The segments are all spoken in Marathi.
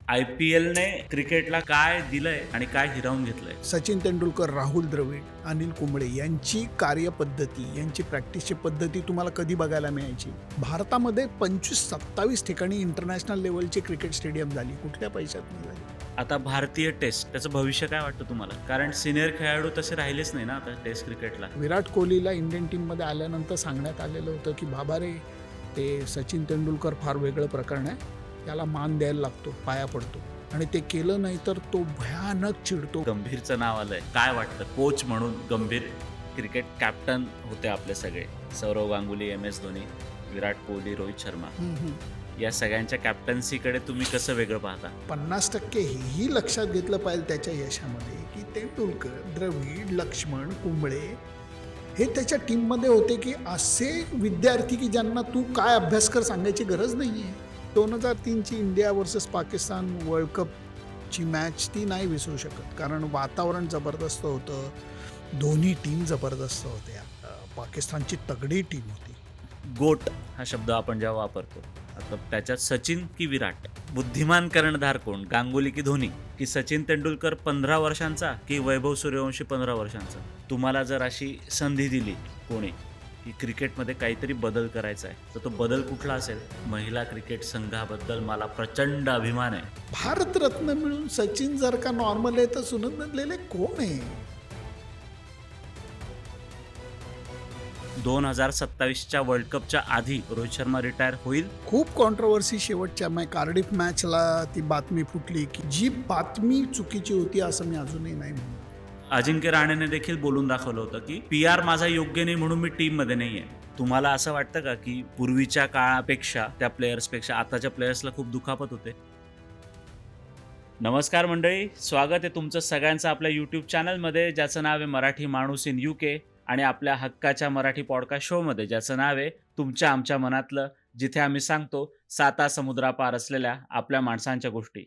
IPL ने क्रिकेटला काय दिलंय आणि काय हिरावून घेतलंय? सचिन तेंडुलकर, राहुल द्रविड, अनिल कुंबळे यांची कार्यपद्धती, यांची प्रॅक्टिसची पद्धती तुम्हाला कधी बघायला मिळायची? भारतामध्ये 25-27 ठिकाणी इंटरनॅशनल लेवलची क्रिकेट स्टेडियम झाली. कुठल्या पैशात नाही झाली? आता भारतीय टेस्ट त्याचं भविष्य काय वाटतं तुम्हाला? कारण सिनियर खेळाडू तसे राहिलेच नाही ना आता टेस्ट क्रिकेटला. विराट कोहलीला इंडियन टीममध्ये आल्यानंतर सांगण्यात आलेलं होतं की बाबा रे, ते सचिन तेंडुलकर फार वेगळं प्रकरण आहे, त्याला मान द्यायला लागतो, पाया पडतो, आणि ते केलं नाही तर तो भयानक चिडतो. गंभीरचं नाव आलंय. काय वाटतं कोच म्हणून गंभीर क्रिकेट कॅप्टन होते आपले सगळे, सौरव गांगुली, MS धोनी, विराट कोहली, रोहित शर्मा, या सगळ्यांच्या कॅप्टन्सीकडे तुम्ही कसं वेगळं पाहता? 50% हेही लक्षात घेतलं पाहिजे त्याच्या यशामध्ये की तेंडुलकर, द्रविड, लक्ष्मण, कुंबळे हे त्याच्या टीममध्ये होते की असे विद्यार्थी की ज्यांना तू काय अभ्यास कर सांगायची गरज नाही आहे. 2003ची इंडिया वर्सेस पाकिस्तान वर्ल्ड कपची मॅच ती नाही विसरू शकत, कारण वातावरण जबरदस्त होतं, दोन्ही टीम जबरदस्त होत्या, पाकिस्तानची तगडी टीम होती. गोट हा शब्द आपण जेव्हा वापरतो, आता त्याच्यात सचिन की विराट, बुद्धिमान कर्णधार कोण, गांगुली की धोनी, की सचिन तेंडुलकर 15 वर्षांचा की वैभव सूर्यवंशी 15 वर्षांचा? तुम्हाला जर अशी संधी दिली कोणी की क्रिकेटमध्ये काहीतरी बदल करायचा आहे, तर तो बदल कुठला असेल? महिला क्रिकेट संघाबद्दल मला प्रचंड अभिमान आहे. भारतरत्न मिळून सचिन जर का नॉर्मल आहे तर सुनंदन लेले कोण आहे? 2027च्या वर्ल्ड कपच्या आधी रोहित शर्मा रिटायर होईल. खूप कॉन्ट्रोवर्सी शेवटच्या कार्डिफ मॅचला ती बातमी फुटली की जी बातमी चुकीची होती असं मी अजूनही नाही म्हणतो. अजिंक्य राणेने देखील बोलून दाखवलं होतं की PR माझा योग्य नाही म्हणून मी टीममध्ये नाही आहे. तुम्हाला असं वाटतं का की पूर्वीच्या काळापेक्षा त्या प्लेयर्सपेक्षा आताच्या प्लेयर्सला खूप दुखापत होते? नमस्कार मंडळी, स्वागत आहे तुमचं सगळ्यांचं आपल्या यूट्यूब चॅनलमध्ये, ज्याचं नाव आहे मराठी माणूस इन UK, आणि आपल्या हक्काच्या मराठी पॉडकास्ट शोमध्ये, ज्याचं नाव आहे तुमच्या आमच्या मनातलं, जिथे आम्ही सांगतो 7 समुद्रापार असलेल्या आपल्या माणसांच्या गोष्टी.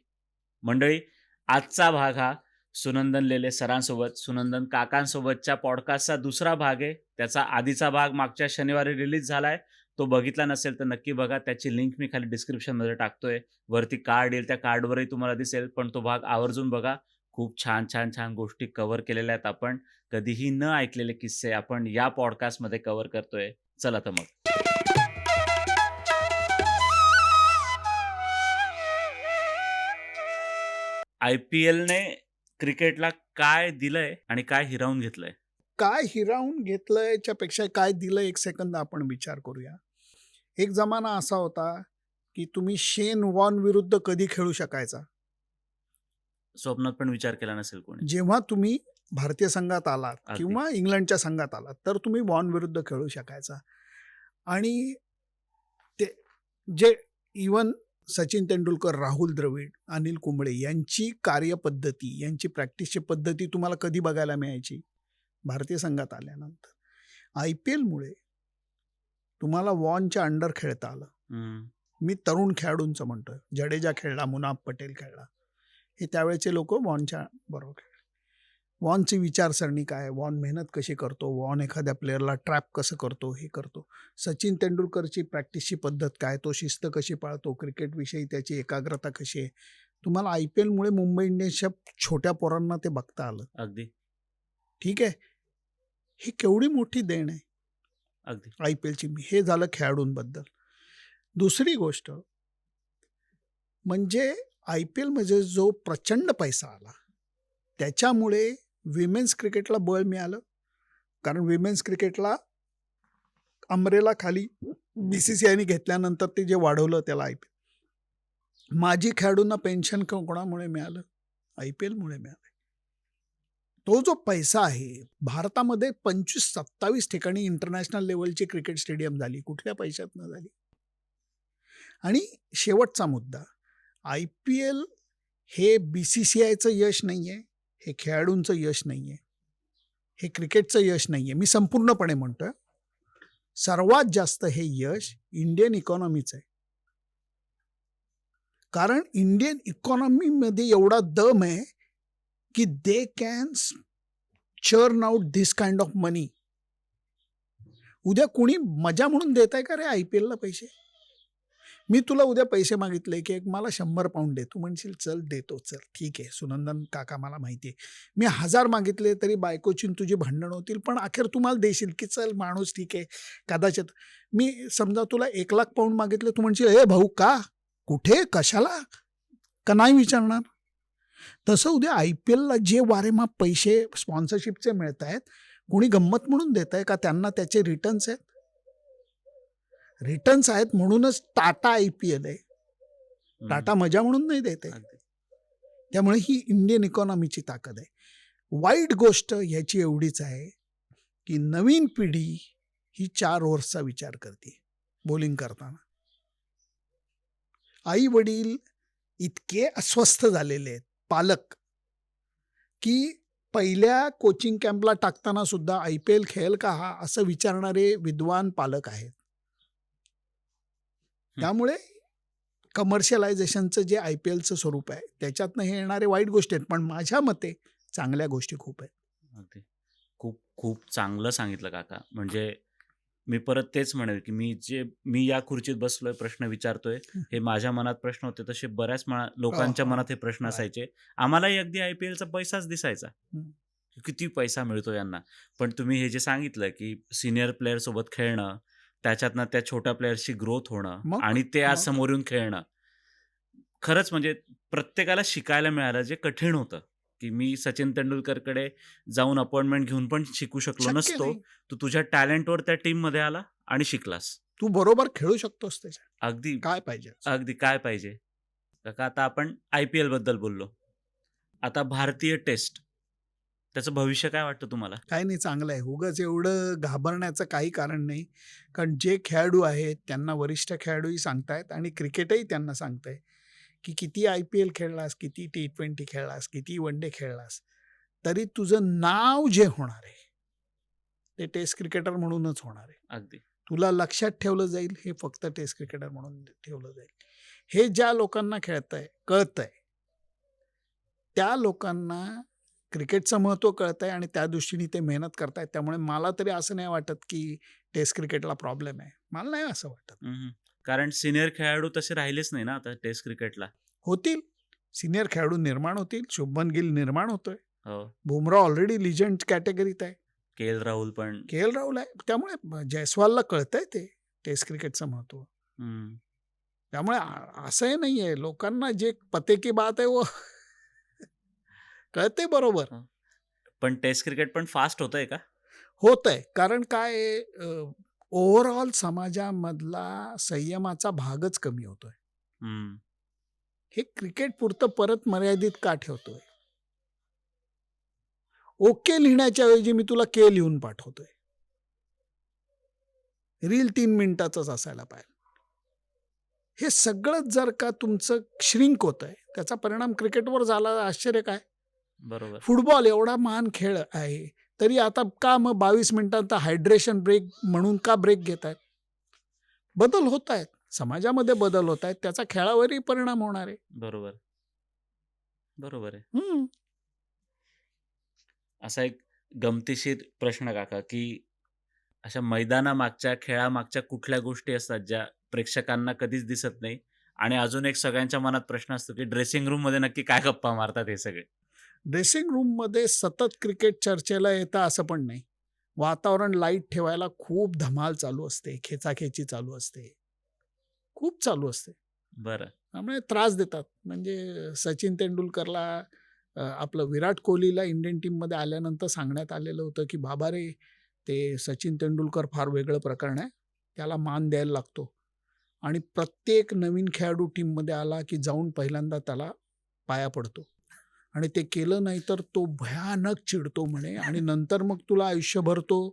मंडळी, आजचा भाग हा सुनंदन लेले सरांसोबत, सुनंदन काकांसोबतच्या पॉडकास्टचा दुसरा भाग आहे. त्याचा आधीचा भाग मागच्या शनिवारी रिलीज झालाय. तो बघितला नसेल तर नक्की बघा. त्याची लिंक मी खाली डिस्क्रिप्शनमध्ये टाकतोय. वरती कार्ड येईल, त्या कार्डवरही तुम्हाला दिसेल, पण तो भाग आवर्जून बघा. खूप छान छान छान गोष्टी कव्हर केलेल्या आहेत आपण. कधीही न ऐकलेले किस्से आपण या पॉडकास्टमध्ये कव्हर करतोय. चला तर मग. IPL ने क्रिकेटला काय दिलंय आणि काय हिरावून घेतलंय? काय हिरावून घेतलंयच्या पेक्षा काय दिलं, एक सेकंद आपण विचार करूया. एक जमाना असा होता की तुम्ही शेन वॉर्न विरुद्ध कधी खेळू शकायचा? स्वप्नात पण विचार केला नसेल कोणी. जेव्हा तुम्ही भारतीय संघात आलात अगदी. किंवा इंग्लंडच्या संघात आलात तर तुम्ही वॉर्न विरुद्ध खेळू शकायचा. आणि ते जे इवन सचिन तेंडुलकर, राहुल द्रविड, अनिल कुंबळे यांची कार्यपद्धती, यांची प्रॅक्टिसची पद्धती तुम्हाला कधी बघायला मिळायची? भारतीय संघात आल्यानंतर. IPL मुळे तुम्हाला वॉर्नच्या अंडर खेळता आलं. मी तरुण खेळाडूंचं म्हणतोय, जडेजा खेळला, मुनाफ पटेल खेळला, हे त्यावेळेचे लोक वॉर्नच्या बरोबर खेळले. वॉर्नची विचारसरणी काय, वॉर्न मेहनत कशी करतो, वॉर्न एखाद्या प्लेअरला ट्रॅप कसं करतो, हे करतो. सचिन तेंडुलकरची प्रॅक्टिसची पद्धत काय, तो शिस्त कशी पाळतो, क्रिकेटविषयी त्याची एकाग्रता कशी आहे, तुम्हाला IPL मुळे मुंबई इंडियन्सच्या छोट्या पोरांना ते बघता आलं. अगदी ठीक आहे, ही केवढी मोठी देण आहे अगदी. IPLची. हे झालं खेळाडूंबद्दल. दुसरी गोष्ट म्हणजे IPL मध्ये जो प्रचंड पैसा आला त्याच्यामुळे विमेन्स क्रिकेटला बळ मिळालं. कारण विमेन्स क्रिकेटला अमरेला खाली BCCIने घेतल्यानंतर ते जे वाढवलं त्याला IPL. माजी खेळाडूंना पेन्शन कोणामुळे मिळालं? IPL मुळे मिळालं. तो जो पैसा आहे, भारतामध्ये 25-27 ठिकाणी इंटरनॅशनल लेवलची क्रिकेट स्टेडियम झाली. कुठल्या पैशात न झाली? आणि शेवटचा मुद्दा, IPL हे BCCIचं यश नाही आहे, हे खेळाडूंचं यश नाही आहे, हे क्रिकेटचं यश नाही आहे. मी संपूर्णपणे म्हणतोय, सर्वात जास्त हे यश इंडियन इकॉनॉमीचं आहे. कारण इंडियन इकॉनॉमीमध्ये एवढा दम आहे की they can churn out this kind of money. उद्या कोणी मजा म्हणून देत आहे का रे IPLला पैसे? मी तुला उद्या पैसे मागितले की एक मला 100 पाऊंड दे. तू म्हणशील चल देतो, चल ठीक आहे सुनंदन काका मला माहिती आहे. मी 1000 मागितले तरी बायकोची आणि तुझी भांडण होतील, पण अखेर तू मला देशील की चल माणूस ठीक आहे. कदाचित मी समजा तुला 1,00,000 पाऊंड मागितले, तू म्हणशील ए भाऊ का? कुठे? कशाला? का नाही विचारणार? तसं उद्या IPLला जे वारेमाप पैसे स्पॉन्सरशिपचे मिळत आहेत, कोणी गंमत म्हणून देत आहे का त्यांना त्याचे रिटर्न्स आहेत? रिटर्न्स आहेत म्हणूनच टाटा IPL आहे. टाटा मजा म्हणून नाही देते. अगदी. त्यामुळे ही इंडियन इकॉनॉमीची ताकद आहे. वाईट गोष्ट ह्याची एवढीच आहे की नवीन पिढी ही 4 ओव्हर्सचा विचार करते बॉलिंग करताना. आई वडील इतके अस्वस्थ झालेले आहेत पालक की पहिल्या कोचिंग कॅम्पला टाकताना सुद्धा IPL खेळेल का हा असं विचारणारे विद्वान पालक आहेत. त्यामुळे कमर्शियलायझेशनचं जे IPLचं स्वरूप आहे त्याच्यातनं हे येणारे वाईट गोष्टी आहेत, पण माझ्या मते चांगल्या गोष्टी खूप आहेत. अगदी. खूप खूप चांगलं सांगितलं काका. म्हणजे मी परत तेच म्हणेल की मी या खुर्चीत बसलोय, प्रश्न विचारतोय, हे माझ्या मनात प्रश्न होते, तसे बऱ्याच लोकांच्या मनात हे प्रश्न असायचे. आम्हालाही अगदी IPLचा पैसाच दिसायचा, किती पैसा मिळतो यांना. पण तुम्ही हे जे सांगितलं की सिनियर प्लेअर सोबत खेळणं, त्याच्यातनं त्या छोट्या प्लेयर्सची ग्रोथ होणं मग? आणि ते आज मग? समोर येऊन खेळणं, खरंच म्हणजे प्रत्येकाला शिकायला मिळालं, जे कठीण होतं. की मी सचिन तेंडुलकरकडे जाऊन अपॉइंटमेंट घेऊन पण शिकू शकलो शक्य नसतो. नाही. तू तुझ्या टॅलेंटवर त्या टीममध्ये आला आणि शिकलास. तू बरोबर खेळू शकतोस त्याच्यात. अगदी काय पाहिजे? अगदी काय पाहिजे. काका आता आपण IPL बद्दल बोललो. आता भारतीय टेस्ट, त्याचं भविष्य काय वाटतं तुम्हाला? काही नाही, चांगलं आहे. उगाच एवढं घाबरण्याचं काही कारण नाही. कारण जे खेळाडू आहेत त्यांना वरिष्ठ खेळाडूही सांगतायत आणि क्रिकेटही त्यांना सांगतंय की किती IPL खेळलास, किती T20 खेळलास, किती वन डे खेळलास, तरी तुझं नाव जे होणार आहे ते टेस्ट क्रिकेटर म्हणूनच होणार आहे. अगदी. तुला लक्षात ठेवलं जाईल हे फक्त टेस्ट क्रिकेटर म्हणून ठेवलं जाईल. हे ज्या लोकांना कळतंय त्या लोकांना क्रिकेटचं महत्त्व कळतंय आणि त्या दृष्टीने ते मेहनत करतायत. त्यामुळे मला तरी असं नाही वाटत की टेस्ट क्रिकेटला प्रॉब्लेम आहे. मला नाही असं वाटत. कारण सिनियर खेळाडू तसे राहिलेच नाही ना आता टेस्ट क्रिकेटला. होतील, सिनियर खेळाडू निर्माण होतील. शुभमन गिल निर्माण होतोय. हो. बुमराह ऑलरेडी लिजंड कॅटेगरीत आहे. KL राहुल पण. KL राहुल आहे. त्यामुळे जयस्वालला कळतंय ते टेस्ट क्रिकेटचं महत्त्व. त्यामुळे असंही नाही आहे, लोकांना जे पते की बात आहे वो कळते बरोबर. पण टेस्ट क्रिकेट पण फास्ट होतंय का? होत आहे. कारण काय ओव्हरऑल समाजामधला संयमाचा भागच कमी होतोय. हे क्रिकेट पुरतं परत मर्यादित का ठेवतोय? ओके लिहिण्याच्या ऐवजी मी तुला के लिहून पाठवतोय. रील 3 मिनिटाचंच असायला पाहिजे. हे सगळं जर का तुमचं श्रिंक होत आहे त्याचा परिणाम क्रिकेटवर झाला, आश्चर्य काय? बरोबर. फुटबॉल एवढा महान खेळ आहे तरी आता का मग 22 मिनिटांचा हायड्रेशन ब्रेक म्हणून का ब्रेक घेत आहेत? बदल होत आहेत, समाजामध्ये बदल होत आहेत, त्याचा खेळावरही परिणाम होणार आहे. बरोबर. बरोबर आहे. असा एक गमतीशीर प्रश्न काका की अशा मैदानामागच्या, खेळामागच्या कुठल्या गोष्टी असतात ज्या प्रेक्षकांना कधीच दिसत नाही, आणि अजून एक सगळ्यांच्या मनात प्रश्न असतो की ड्रेसिंग रूम मध्ये नक्की काय गप्पा मारतात हे सगळे? ड्रेसिंग रूममध्ये सतत क्रिकेट चर्चेला येतं असं पण नाही. वातावरण लाईट ठेवायला खूप धमाल चालू असते, खेचाखेची चालू असते, खूप चालू असते. बरं. त्यामुळे त्रास देतात. म्हणजे सचिन तेंडुलकरला आपलं विराट कोहलीला इंडियन टीममध्ये आल्यानंतर सांगण्यात आलेलं होतं की बाबा रे, ते सचिन तेंडुलकर फार वेगळं प्रकरण आहे, त्याला मान द्यायला लागतो. आणि प्रत्येक नवीन खेळाडू टीममध्ये आला की जाऊन पहिल्यांदा त्याला पाया पडतो आणि ते केलं नाही तर तो भयानक चिडतो म्हणे आणि नंतर मग तुला आयुष्यभर तो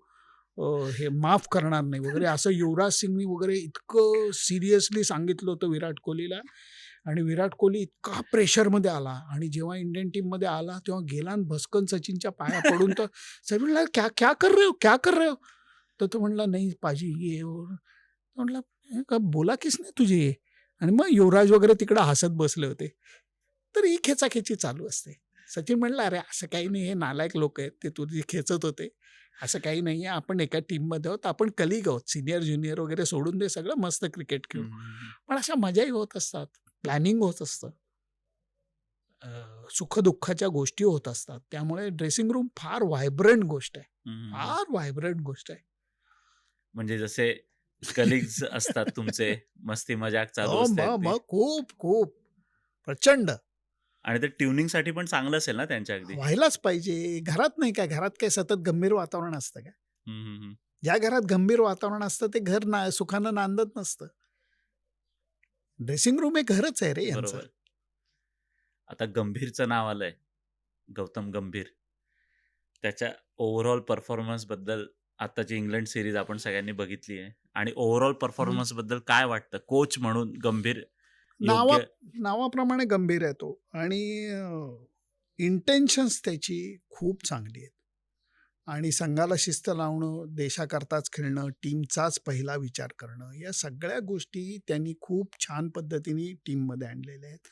हे माफ करणार नाही वगैरे, असं युवराज सिंगनी वगैरे इतकं सिरियसली सांगितलं होतं विराट कोहलीला. आणि विराट कोहली इतका प्रेशरमध्ये आला आणि जेव्हा इंडियन टीममध्ये आला तेव्हा गेला आणि भस्कन सचिनच्या पाया पडून तर सचिन म्हणला क्या क्या कर रहे हो, क्या कर रहे हो? तर तो म्हणला नाही पाजी ये. म्हणला का बोला किसने तुझे ये? आणि मग युवराज वगैरे तिकडे हसत बसले होते. तर ही खेचाखेची चालू असते. सचिन म्हणला, "अरे असं काही नाही, हे नालायक लोक आहेत, ते तुझी खेचत होते. असं काही नाही आहे, आपण एका टीममध्ये आहोत, आपण कलिग आहोत, सिनियर ज्युनियर वगैरे सोडून दे सगळं, मस्त क्रिकेट खेळू." पण अशा मजाही होत असतात, प्लॅनिंग होत असतं, सुखदुःखाच्या गोष्टी होत असतात. त्यामुळे ड्रेसिंग रूम फार व्हायब्रंट गोष्ट आहे, फार व्हायब्रंट गोष्ट आहे. म्हणजे जसे कलिग्स असतात तुमचे, मस्ती मजाक चालू हो, असते मग अगदी. मग खूप खूप प्रचंड आणि ते ट्युनिंगसाठी पण चांगलं असेल ना त्यांच्या अगदी. व्हायलाच पाहिजे. घरात नाही काय, घरात काय सतत गंभीर वातावरण असतं का? हम्म, हम्म, हम्म. ज्या घरात गंभीर वातावरण असतं ते घर सुखानं नांदत नसतं. ड्रेसिंग रूम हे घरच आहे रे यांचं. बरोबर. आता गंभीरचं नाव आलंय, गौतम गंभीर. त्याच्या ओव्हरऑल परफॉर्मन्स बद्दल, आताची इंग्लंड सिरीज आपण सगळ्यांनी बघितली आहे, आणि ओव्हरऑल परफॉर्मन्स बद्दल काय वाटतं? कोच म्हणून गंभीर नावा योग्य? नावाप्रमाणे गंभीर आहे तो आणि इंटेन्शन्स त्याची खूप चांगली आहेत आणि संघाला शिस्त लावणं, देशाकरताच खेळणं, टीमचाच पहिला विचार करणं, या सगळ्या गोष्टी त्यांनी खूप छान पद्धतीने टीममध्ये आणलेल्या आहेत.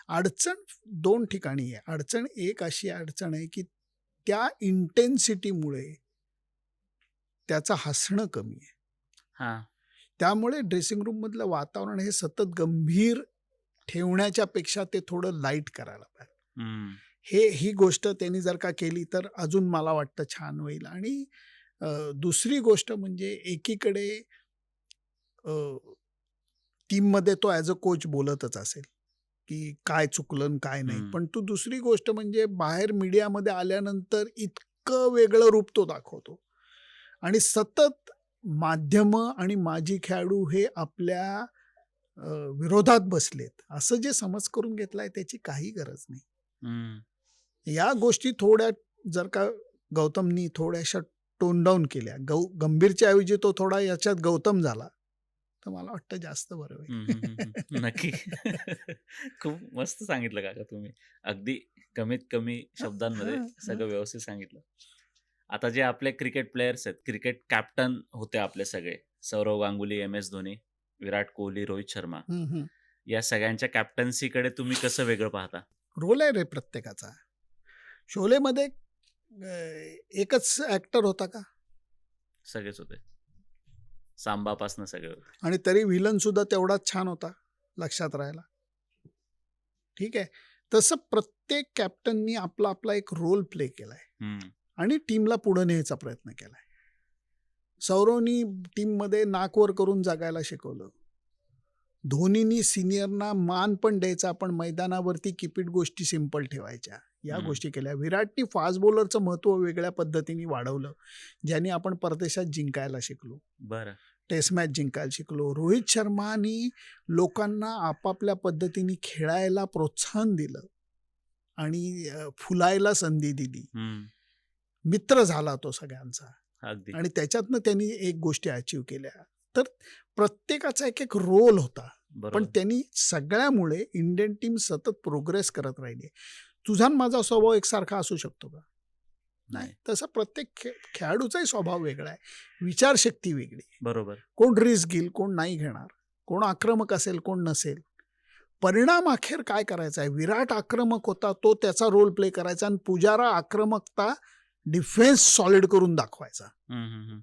अडचण 2 ठिकाणी आहे. अडचण एक अशी अडचण आहे की त्या इंटेन्सिटीमुळे त्याचं हसणं कमी आहे. हा. त्यामुळे ड्रेसिंग रूममधलं वातावरण हे सतत गंभीर ठेवण्याच्या पेक्षा ते थोडं लाईट करायला पाहिजे. हम्म. ही गोष्ट त्यांनी जर का केली तर अजून मला वाटतं छान होईल. आणि दुसरी गोष्ट म्हणजे एकीकडे टीममध्ये तो ॲज अ कोच बोलतच असेल की काय चुकलं आणि काय नाही. हम्म. पण तू दुसरी गोष्ट म्हणजे बाहेर मीडियामध्ये आल्यानंतर इतकं वेगळं रूप तो दाखवतो आणि सतत माध्यमं आणि माजी खेळाडू हे आपल्या विरोधात बसलेत असं जे समज करून घेतलाय त्याची काही गरज नाही. हम्म. या गोष्टी थोड्या जर का गौतमनी थोड्याशा टोन डाऊन केल्या, गंभीरच्या ऐवजी तो थोडा याच्यात गौतम झाला, तर मला वाटतं जास्त बरं होईल. हम्म, हम्म, हम्म. नक्की. खूप मस्त सांगितलं काका तुम्ही. अगदी कमीत कमी शब्दांमध्ये हां, हां. सगळं व्यवस्थित सांगितलं. आता जे आपले क्रिकेट प्लेयर्स आहेत, क्रिकेट कॅप्टन होते आपले सगळे, सौरव गांगुली, MS धोनी, विराट कोहली, रोहित शर्मा, हं, हं. या सगळ्यांच्या कॅप्टन्सीकडे तुम्ही कसं वेगळं पाहता? रोल आहे रे प्रत्येकाचा. शोलेमध्ये एकच ॲक्टर होता का? सगळेच होते, सांबापासनं सगळे होते. आणि तरी व्हिलन सुद्धा तेवढाच छान होता, लक्षात राहायला. ठीक आहे. तसं प्रत्येक कॅप्टननी आपला आपला एक रोल प्ले केलाय हम्म. आणि टीमला पुढे न्यायचा प्रयत्न केलाय. सौरवनी टीममध्ये नाक वर करून जगायला शिकवलं. धोनीनी सिनियरना मान पण द्यायचा, पण मैदानावरती किपीट गोष्टी सिंपल ठेवायच्या, या गोष्टी केल्या. विराटनी फास्ट बॉलरचं महत्त्व वेगळ्या पद्धतीने वाढवलं, ज्यांनी आपण परदेशात जिंकायला शिकलो, बरं. टेस्ट मॅच जिंकायला शिकलो. रोहित शर्मानी लोकांना आपापल्या पद्धतीने खेळायला प्रोत्साहन दिलं आणि फुलायला संधी दिली. हम्म. मित्र झाला तो सगळ्यांचा अगदी. आणि त्याच्यातनं त्यांनी एक गोष्टी अचीव केल्या. तर प्रत्येकाचा एक एक रोल होता, पण बरोबर. त्यांनी सगळ्यामुळे इंडियन टीम सतत प्रोग्रेस करत राहिली. तुझा आणि माझा स्वभाव एकसारखा असू शकतो का? नाही. नाही. तसा प्रत्येक खेळाडूचाही स्वभाव वेगळा आहे, विचारशक्ती वेगळी. बरोबर. कोण रिस्क घेईल, कोण नाही घेणार, कोण आक्रमक असेल, कोण नसेल. परिणाम अखेर काय करायचा आहे? विराट आक्रमक होता, तो त्याचा रोल प्ले करायचा आणि पुजारा आक्रमकता डिफेन्स सॉलिड करून दाखवायचा. हम्म, हम्म, हम्म.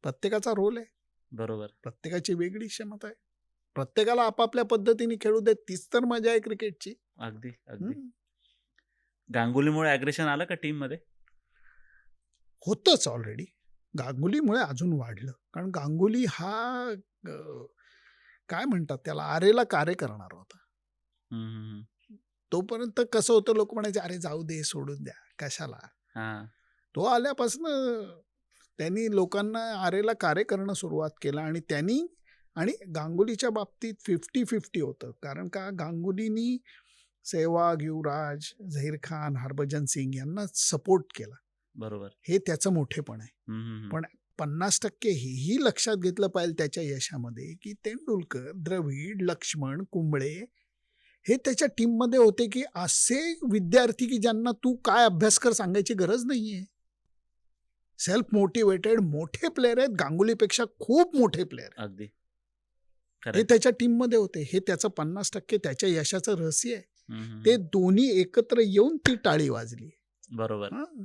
प्रत्येकाचा रोल आहे, बरोबर. प्रत्येकाची वेगळी क्षमता आहे. प्रत्येकाला आपापल्या पद्धतीने खेळू देत, तीच तर मजा आहे क्रिकेटची. अगदी अगदी. हम्म. गांगुलीमुळे अग्रेशन आलं का टीम मध्ये? होतंच ऑलरेडी. गांगुलीमुळे अजून वाढलं, कारण गांगुली हा काय म्हणतात त्याला, आरेला कार्य करणार होता. हम्म, हम्म, हम्म. तोपर्यंत कसं होतं, लोक म्हणायचे अरे जाऊ दे, सोडून द्या, कशाला. हा. तो आल्यापासून त्यांनी लोकांना आरेला कार्य करणं सुरुवात केलं आणि त्यांनी, आणि गांगुलीच्या बाबतीत 50-50 होतं, कारण का गांगुलीनी सेहवाग, युवराज, झहीर खान, हरभजन सिंग यांना सपोर्ट केला. बरोबर. हे त्याचं मोठेपण आहे. हम्म, हम्म, हम्म. पण 50% हेही लक्षात घेतलं पाहिजे त्याच्या यशामध्ये की तेंडुलकर, द्रविड, लक्ष्मण, कुंबळे हे त्याच्या टीममध्ये होते की असे विद्यार्थी की ज्यांना तू काय अभ्यास कर सांगायची गरज नाहीये. सेल्फ मोटिवेटेड मोठे प्लेयर आहेत, गांगुलीपेक्षा खूप मोठे प्लेयर अगदी हे खरं. त्याच्या टीममध्ये होते. हे त्याचं 50% त्याच्या यशाचं रहस्य आहे. ते दोन्ही एकत्र येऊन ती टाळी वाजली. बरोबर. हां.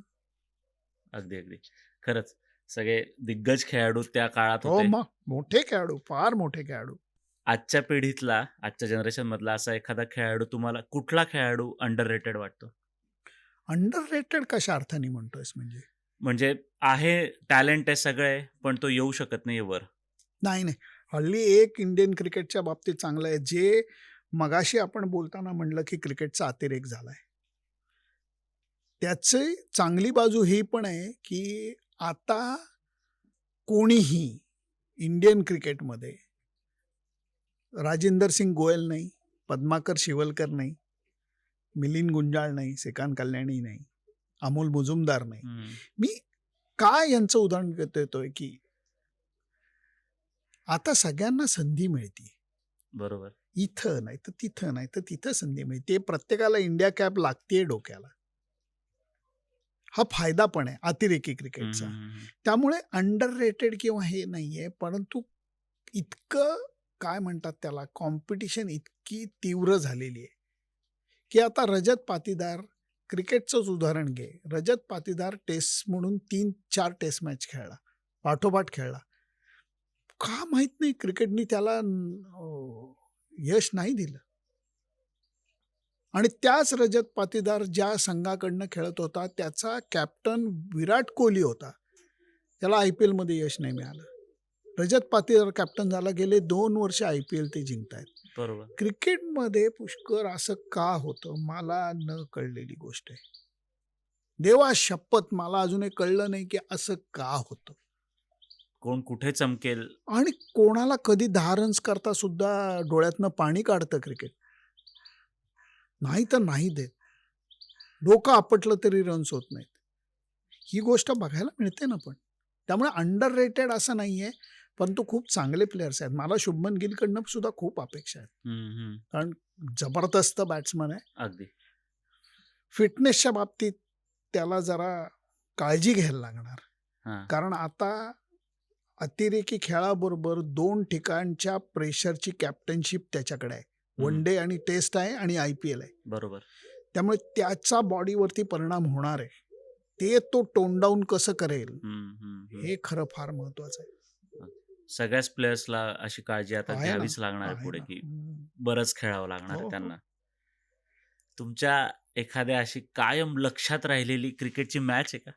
अगदी अगदी खरंच सगळे दिग्गज खेळाडू त्या काळात हो, होते. मग मोठे खेळाडू, फार मोठे खेळाडू. आजच्या पिढीतला, आजच्या जनरेशन मधला असा एखादा खेळाडू तुम्हाला कुठला खेळाडू अंडररेटेड वाटतो? अंडररेटेड कशा अर्थाने म्हणतोयस म्हणजे? म्हणजे आहे, टॅलेंट आहे सगळे, पण तो येऊ शकत नाही वर. नाही, नाही. हल्ली एक इंडियन क्रिकेटच्या बाबतीत चांगलं आहे, जे मगाशी आपण बोलताना म्हणलं, की क्रिकेटचा अतिरेक झालाय. त्याची चांगली बाजू ही पण आहे, की आता कोणीही इंडियन क्रिकेटमध्ये राजिंदर सिंग गोयल नाही, पद्माकर शिवलकर नाही, मिलिंद गुंजाळ नाही, श्रीकांत कल्याणी नाही, अमोल मुजुमदार नाही. मी का यांचं उदाहरण देतोय, की आता सगळ्यांना संधी मिळते. बरोबर. इथं नाही तर तिथं, नाही तर तिथं संधी मिळते. प्रत्येकाला इंडिया कॅप लागतेय डोक्याला. हा फायदा पण आहे अतिरेकी क्रिकेटचा. त्यामुळे अंडररेटेड किंवा हे नाहीये, परंतु इतकं काय म्हणतात त्याला, कॉम्पिटिशन इतकी तीव्र झालेली आहे, की आता रजत पाटीदार, क्रिकेटचंच उदाहरण घे. रजत पाटीदार टेस्ट म्हणून 3-4 टेस्ट मॅच खेळला, पाठोपाठ खेळला. का माहित नाही क्रिकेटनी त्याला यश नाही दिलं. आणि त्याच रजत पाटीदार ज्या संघाकडनं खेळत होता, त्याचा कॅप्टन विराट कोहली होता. त्याला IPL मध्ये यश नाही मिळालं. रजत पाटीदार कॅप्टन झाला, गेले 2 वर्ष IPL ते जिंकतायत. बरोबर. क्रिकेटमध्ये पुष्कर असं का होतं, मला न कळलेली गोष्ट आहे. देवा शपथ मला अजूनही कळलं नाही, की असं का होतं. कोण कुठे चमकेल. आणि कोणाला कधी 10 रन्स करता सुद्धा डोळ्यातनं पाणी काढतं क्रिकेट. नाही तर नाही देत. डोकं आपटलं तरी रन्स होत नाहीत. ही गोष्ट बघायला मिळते ना पण. त्यामुळे अंडररेटेड असं नाहीये, परंतु खूप चांगले प्लेयर्स आहेत. मला शुभमन गिलकडनं सुद्धा खूप अपेक्षा आहेत. कारण जबरदस्त बॅट्समन आहे. अगदी. फिटनेसच्या बाबतीत त्याला जरा काळजी घ्यायला लागणार. हां. कारण आता अतिरेकी खेळाबरोबर 2 ठिकाणच्या प्रेशरची कॅप्टनशिप त्याच्याकडे आहे. वन डे आणि टेस्ट आहे आणि IPL आहे. बरोबर. त्यामुळे त्याचा बॉडीवरती परिणाम होणार आहे. ते तो टोन डाऊन कसं करेल, हे खरं फार महत्वाचं आहे. सगळ्याच प्लेयर्सला अशी काळजी आता आहे ना, घ्यावीच लागणार आहे आहे पुढे, ना. की बरंच खेळावं लागणार हो, आहे हो. त्यांना. तुमच्या एखाद्या अशी कायम लक्षात राहिलेली क्रिकेटची मॅच आहे का?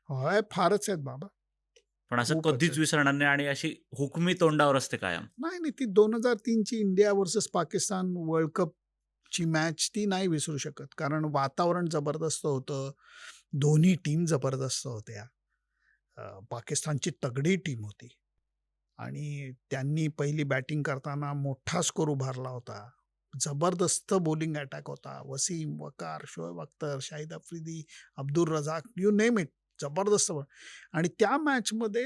होय, फारच आहेत बाबा. पण असं खूपच कधीच आहे. विसरणार नाही आणि अशी हुकमी तोंडावर असते कायम? नाही, ती 2003ची इंडिया वर्सेस पाकिस्तान वर्ल्ड कपची मॅच ती नाही विसरू शकत. कारण वातावरण जबरदस्त होतं. दोन्ही टीम जबरदस्त होत्या. पाकिस्तानची तगडी टीम होती आणि त्यांनी पहिली बॅटिंग करताना मोठा स्कोर उभारला होता. जबरदस्त बॉलिंग अटॅक होता. Wasim, Waqar, Shoaib Akhtar, Shahid Afridi, Abdul Razzaq, you name it, जबरदस्त. आणि त्या मॅचमध्ये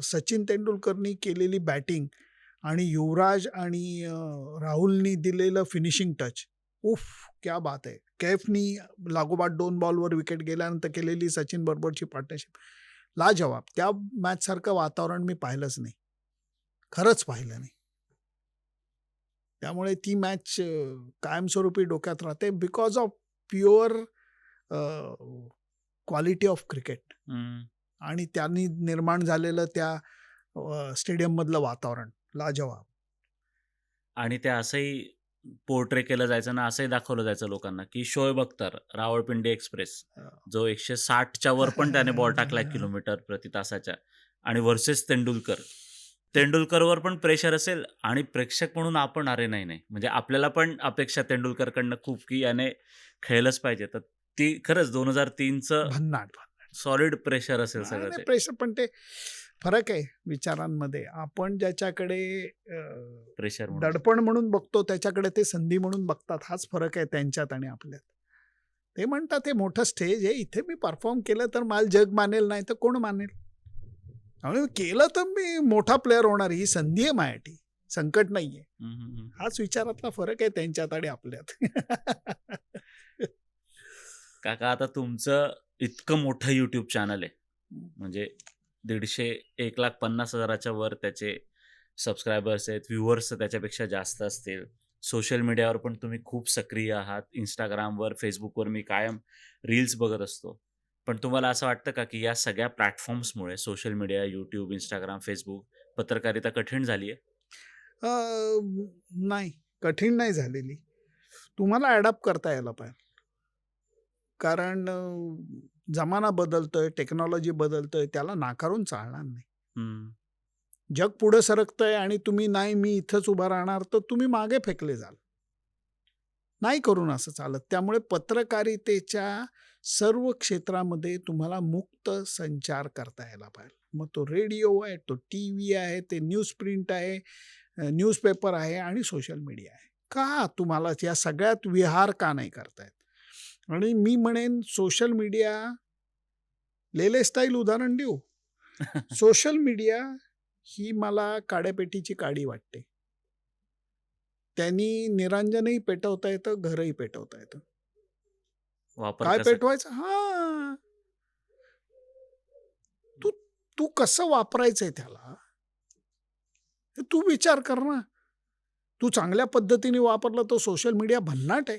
सचिन तेंडुलकरनी केलेली बॅटिंग आणि युवराज आणि राहुलनी दिलेलं फिनिशिंग टच, उफ क्या बात आहे. कैफनी लागोपाठ 2 बॉलवर विकेट गेल्यानंतर केलेली सचिन बरोबरची पार्टनरशिप लाजवाब. त्या मॅच सारखं वातावरण मी पाहिलंच नाही, खरंच पाहिलं नाही. त्यामुळे ती मॅच कायमस्वरूपी डोक्यात राहते, because of pure quality of cricket आणि त्यांनी निर्माण झालेलं त्या स्टेडियम मधलं वातावरण लाजवाब. आणि ते असंही पोर्ट्रे केलं जायचं ना, असंही दाखवलं जायचं लोकांना, की शोएब अख्तर रावळपिंडी एक्सप्रेस, जो 160च्या वर पण त्याने बॉल टाकलाय किलोमीटर प्रति तासाच्या, आणि वर्सेस तेंडुलकरवर पण प्रेशर असेल आणि प्रेक्षक म्हणून आपण अरे नाही म्हणजे आपल्याला पण अपेक्षा तेंडुलकरकडनं खूप, की याने खेळलंच पाहिजे. तर ती खरंच 2003चं भन्नाट सॉलिड प्रेशर असेल सगळं ते. प्रेशर. पण ते फरक आहे विचारांमध्ये. आपण ज्याच्याकडे प्रेशर दडपण म्हणून बघतो, त्याच्याकडे ते संधी म्हणून बघतात. हाच फरक आहे त्यांच्यात आणि आपल्यात. ते म्हणतात हे मोठं स्टेज आहे, इथे मी परफॉर्म केलं तर मला जग मानेल, नाही तर कोण मानेल. त्यामुळे केलं तर मी मोठा प्लेअर होणार, ही संधी आहे माझ्यासाठी, संकट नाहीये. हाच विचारातला फरक आहे त्यांच्यात आणि आपल्यात. काका, आता तुमचं इतकं मोठं YouTube चॅनल आहे, म्हणजे 1,50,000 वर त्याचे सबस्क्रायबर्स आहेत, व्ह्युअर्स त्याच्यापेक्षा जास्त असतील, सोशल मीडियावर पण तुम्ही खूप सक्रिय आहात. Instagramवर, Facebookवर मी कायम रील्स बघत असतो. पण तुम्हाला असं वाटतं का, की या सगळ्या प्लॅटफॉर्म्समुळे social media, YouTube, Instagram, Facebook पत्रकारिता कठीण झाली आहे? अ, नाही, कठीण नाही झालेली. तुम्हाला अडॅप्ट करता यायला पाहिजे. कारण जमाना बदलतोय, टेक्नॉलॉजी बदलतोय, त्याला नाकारून चालणार नाही. हं. जग पुढे सरकतंय आणि तुम्ही नाही, मी इथंच उभा राहणार, तर तुम्ही मागे फेकले जाल. नाही करून असं चालत. त्यामुळे पत्रकारितेच्या सर्व क्षेत्रामध्ये तुम्हाला मुक्त संचार करता यायला पाहिजे. मग तो रेडिओ आहे, तो टीव्ही आहे, ते न्यूज प्रिंट आहे, न्यूजपेपर आहे आणि सोशल मीडिया आहे. का तुम्हाला या सगळ्यात विहार का नाही करता येत? आणि मी म्हणेन सोशल मीडिया लेले स्टाईल उदाहरण देऊ. सोशल मीडिया ही मला काड्यापेटीची काडी वाटते. त्यांनी निरांजनही पेटवता येतं, घरही पेटवता येतं. वापर काय कसा पेटवायचं? हां. तू तू कसं वापरायचंय त्याला, हे तू विचार कर ना. तू चांगल्या पद्धतीने वापरला तर सोशल मीडिया भन्नाट आहे.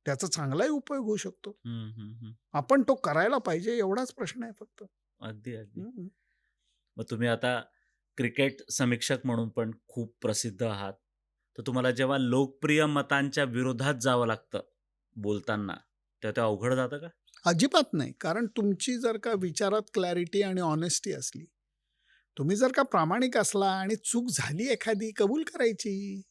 त्याचा चांगलाही उपयोग होऊ शकतो. हं, हं, हं. आपण तो करायला पाहिजे एवढाच प्रश्न आहे फक्त. अगदी, अगदी. हं. मग तुम्ही आता क्रिकेट समीक्षक म्हणून पण खूप प्रसिद्ध आहात. तर तुम्हाला जेव्हा लोकप्रिय मतांच्या विरोधात जावं लागतं बोलताना, तेव्हा ते अवघड जातं का? अजिबात नाही. कारण तुमची जर का विचारात क्लॅरिटी आणि ऑनेस्टी असली, तुम्ही जर का प्रामाणिक असला आणि चूक झाली एखादी कबूल करायची.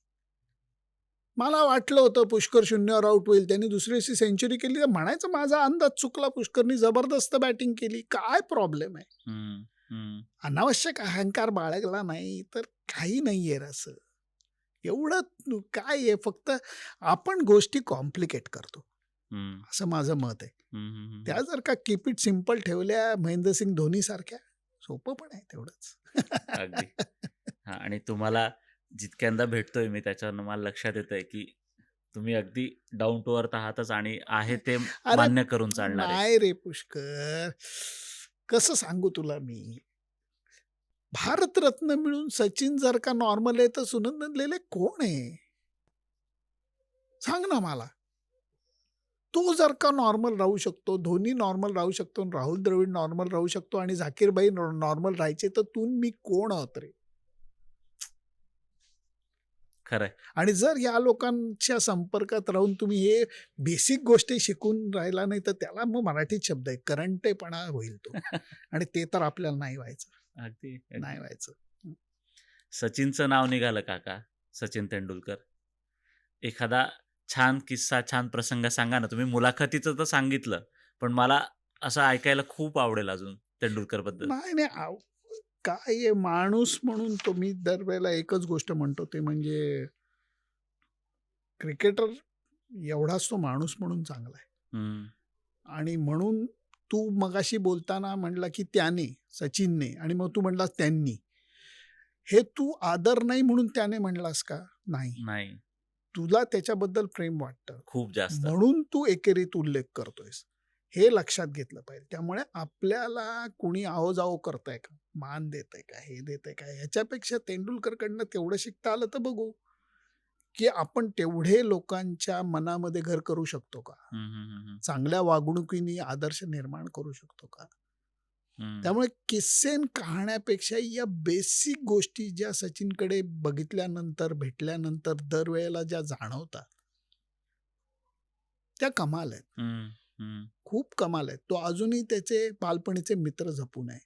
मला वाटलं होतं पुष्कर शून्यावर आउट होईल. त्यांनी दुसरी अशी सेंचुरी केली तर म्हणायचं माझा अंदाज चुकला. पुष्करनी जबरदस्त बॅटिंग केली. काय प्रॉब्लेम आहे? हं, हं, अनावश्यक अहंकार बाळगला नाही तर काही नाहीये रे असं. एवढं काय आहे फक्त आपण गोष्टी कॉम्प्लिकेट करतो. हं, असं माझं मत आहे. हं, हं, हं, त्या हं. जर का कीप इट सिंपल ठेवल्या महेंद्रसिंग धोनीसारख्या, सोपं पण आहे तेवढंच. अगदी. हां, आणि तुम्हाला जितक्यांदा भेटतोय मी त्याच्यावरनं मला लक्षात येतंय, की तुम्ही अगदी डाउन टू अर्थ आहातच आणि आहे ते अरे मान्य करून चालणारे. नाही रे पुष्कर. कसं सांगू तुला मी? भारतरत्न मिळून सचिन जर का नॉर्मल आहे, तर सुनंदन लेले कोण आहे? सांग ना मला. तो जर का नॉर्मल राहू शकतो, धोनी नॉर्मल राहू शकतो, राहुल द्रविड नॉर्मल राहू शकतो आणि झाकीर भाई नॉर्मल राहायचे, तर तू आणि मी कोण आहोत रे? खरंय. आणि जर या लोकांच्या संपर्कात राहून तुम्ही हे बेसिक गोष्टी शिकून राहिला नाही, तर त्याला मग मराठीत शब्द आहे, करंटेपणा होईल तो. आणि ते तर आपल्याला नाही व्हायचं. अगदी, नाही अगदी. व्हायचं. सचिनचं नाव निघालं काका, सचिन तेंडुलकर. एखादा छान किस्सा, छान प्रसंग सांगा ना. तुम्ही मुलाखतीचं तर सांगितलं, पण मला असं ऐकायला खूप आवडेल अजून तेंडुलकरबद्दल. नाही, नाही. काय आहे माणूस म्हणून तो मी दरवेळेला एकच गोष्ट म्हणतो ते म्हणजे क्रिकेटर एवढाच तो माणूस म्हणून चांगला आहे. हं, आणि म्हणून तू मगाशी बोलताना म्हणला, की त्याने, सचिनने आणि मग तू म्हणलास त्यांनी. हे तू आदर नाही म्हणून त्याने म्हणलास का? नाही. नाही. तुला त्याच्याबद्दल प्रेम वाटतं. खूप जास्त. म्हणून तू एकेरीत उल्लेख करतोयस. हे लक्षात घेतलं पाहिजे. त्यामुळे आपल्याला कोणी आहो-जाहो करतंय का? मान देतंय का? हे देतंय का? ह्याच्यापेक्षा तेंडुलकरकडनं तेवढं शिकता आलं तर बघू, की आपण तेवढे लोकांच्या मनामध्ये घर करू शकतो का? हं, हं, हं, हं. चांगल्या वागणुकीने आदर्श निर्माण करू शकतो का? हं. त्यामुळे किस्से न कहाण्यापेक्षा या बेसिक गोष्टी ज्या सचिनकडे बघितल्यानंतर, भेटल्यानंतर दरवेळेला ज्या जाणवतात, त्या कमाल आहेत. हं, हं. खूप कमाल आहेत. तो अजूनही त्याचे बालपणीचे मित्र जपून आहे.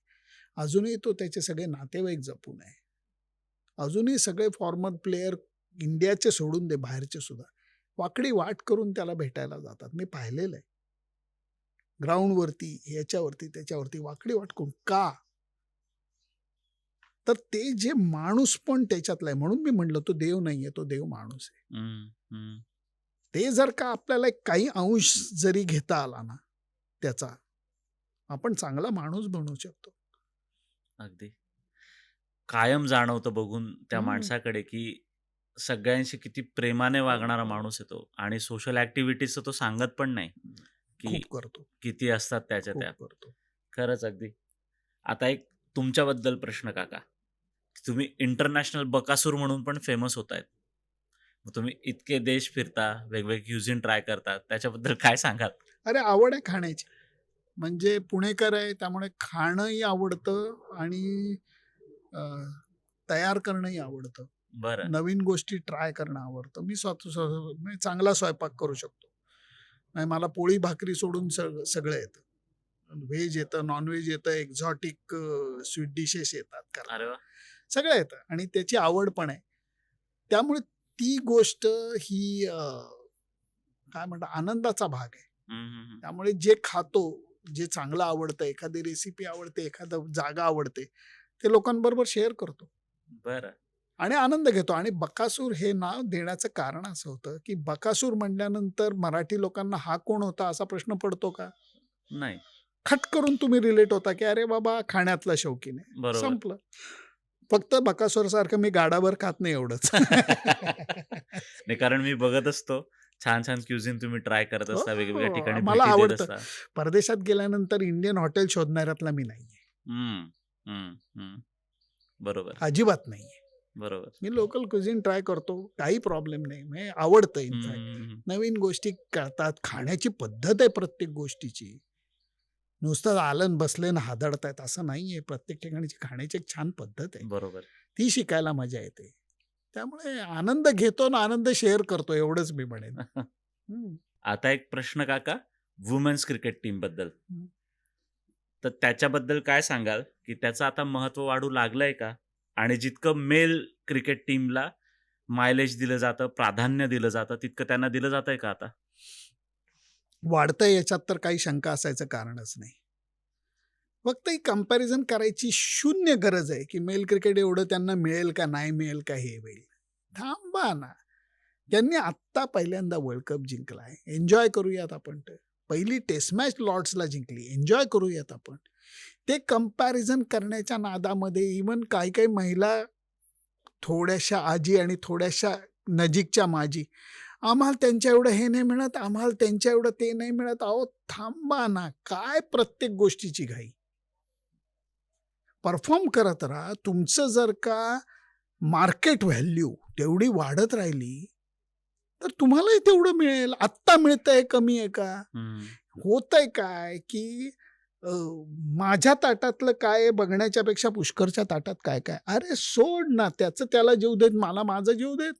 अजूनही तो त्याचे सगळे नातेवाईक जपून आहे. अजूनही सगळे फॉर्मर प्लेयर इंडियाचे सोडून दे, बाहेरचे सुद्धा वाकडी वाट करून त्याला भेटायला जातात. मी पाहिलेलं आहे. ग्राउंडवरती, ह्याच्यावरती, त्याच्यावरती वाकडी वाट करून. का? तर ते जे माणूस पण त्याच्यातला आहे. म्हणून मी म्हटलं तो देव नाहीये, तो देव माणूस आहे. हं, हं. ते जर का आपल्याला एक काही अंश जरी घेता आला ना त्याचा, आपण चांगला माणूस बनवू शकतो. अगदी. कायम जाणवतं बघून त्या हं. माणसाकडे, की सगळ्यांशी किती प्रेमाने वागणारा माणूस आहे तो आणि सोशल ॲक्टिव्हिटीजचं तो सांगत पण नाही, की खूप करतो, किती असतात त्याच्या खूप त्या. करतो. खरंच अगदी. आता एक तुमच्याबद्दल प्रश्न काका. तुम्ही इंटरनॅशनल बकासूर म्हणून पण फेमस होतायत. मग तुम्ही इतके देश फिरता, वेगवेगळे क्युझिन ट्राय करता, त्याच्याबद्दल काय सांगाल? अरे आवड आहे खाण्याची. म्हणजे पुणेकर आहे त्यामुळे खाणंही आवडतं आणि अ, तयार करणंही आवडतं. बरं. नवीन गोष्टी ट्राय करणं आवडतं. मी म्हणजे चांगला स्वयंपाक करू शकतो. म्हणजे मला पोळी भाकरी सोडून सगळं येतं. व्हेज येतं, नॉन-व्हेज येतं, एक्झॉटिक स्वीट डिशेस येतात अरे करता. वाह! सगळं येतं आणि त्याची आवड पण आहे. त्यामुळे ती गोष्ट ही काय म्हणतात आनंदाचा भाग आहे. हं, हं, हं. त्यामुळे जे खातो, जे चांगलं आवडतं, एखादी रेसिपी आवडते, एखादा जागा आवडते, ते लोकांबरोबर शेअर करतो बरं. आणि आनंद घेतो. आणि बकासूर हे नाव देण्याचं कारण असं होतं, की बकासूर म्हणल्यानंतर मराठी लोकांना हा कोण होता असा प्रश्न पडतो का? नाही. खट करून तुम्ही रिलेट होता, की अरे बाबा खाण्यातला शौकीन आहे. बरोबर. संपलं. फक्त बकासूरसारखं मी गाडाभर खात नाही एवढंच. नाही, कारण मी बघत असतो, छान-छान क्युझिन तुम्ही ट्राय करत हो, असता, वेगवेगळ्या ठिकाणी मला भेटी देत आवडतं. असता. परदेशात गेल्यानंतर इंडियन हॉटेल शोधणाऱ्यातला मी नाहीये. हं, हं, हं. बरोबर, अजिबात नाहीये. बरोबर. मी लोकल क्युझिन ट्राय करतो. काही प्रॉब्लेम नाही. म्हणजे आवडतं हं, इनफॅक्ट. हं, हं. नवीन गोष्टी कळतात. खाण्याची पद्धत आहे प्रत्येक गोष्टीची. नुसतं आलं बसले ना हादडतायत असं नाहीये. प्रत्येक ठिकाणची खाण्याची एक छान पद्धत आहे. बरोबर. ती शिकायला मजा येते. त्यामुळे आनंद घेतो ना आनंद शेअर करतो एवढंच मी म्हणेन. हं. आता एक प्रश्न काका, वुमेन्स क्रिकेट टीमबद्दल. हं. तर त्याच्याबद्दल काय सांगाल, की त्याचं आता महत्त्व वाढू लागलंय का? आणि जितकं मेल क्रिकेट टीमला मायलेज दिलं जातं, प्राधान्य दिलं जातं, तितकं त्यांना दिलं जातंय का आता? वाढतंय याच्यात तर काही शंका असायचं कारणच नाही. फक्त ही कंपॅरिझन करायची शून्य गरज आहे, की मेल क्रिकेट एवढं त्यांना मिळेल का नाही मिळेल का हे होईल. थांबा ना. त्यांनी आत्ता पहिल्यांदा वर्ल्ड कप जिंकलाय. एन्जॉय करूयात आपण ते. पहिली टेस्ट मॅच लॉर्ड्सला जिंकली. एन्जॉय करूयात आपण. ते कंपॅरिझन करण्याच्या नादामध्ये इव्हन काही-काही महिला थोड्याशा आजी आणि थोड्याशा नजीकच्या माजी, आम्हाला त्यांच्या एवढं हे नाही मिळत, आम्हाला त्यांच्या एवढं ते नाही मिळत. अहो थांबा ना. काय प्रत्येक गोष्टीची घाई? परफॉर्म करत राहा. तुमचं जर का मार्केट व्हॅल्यू तेवढी वाढत राहिली, तर तुम्हालाही तेवढं मिळेल. आत्ता मिळतंय कमी आहे का? हं. होतंय काय, की अ, माझ्या ताटातलं काय आहे बघण्याच्या पेक्षा पुष्करच्या ताटात काय-काय? अरे सोड ना, त्याचं त्याला जेवू देत, मला माझं जेवू देत.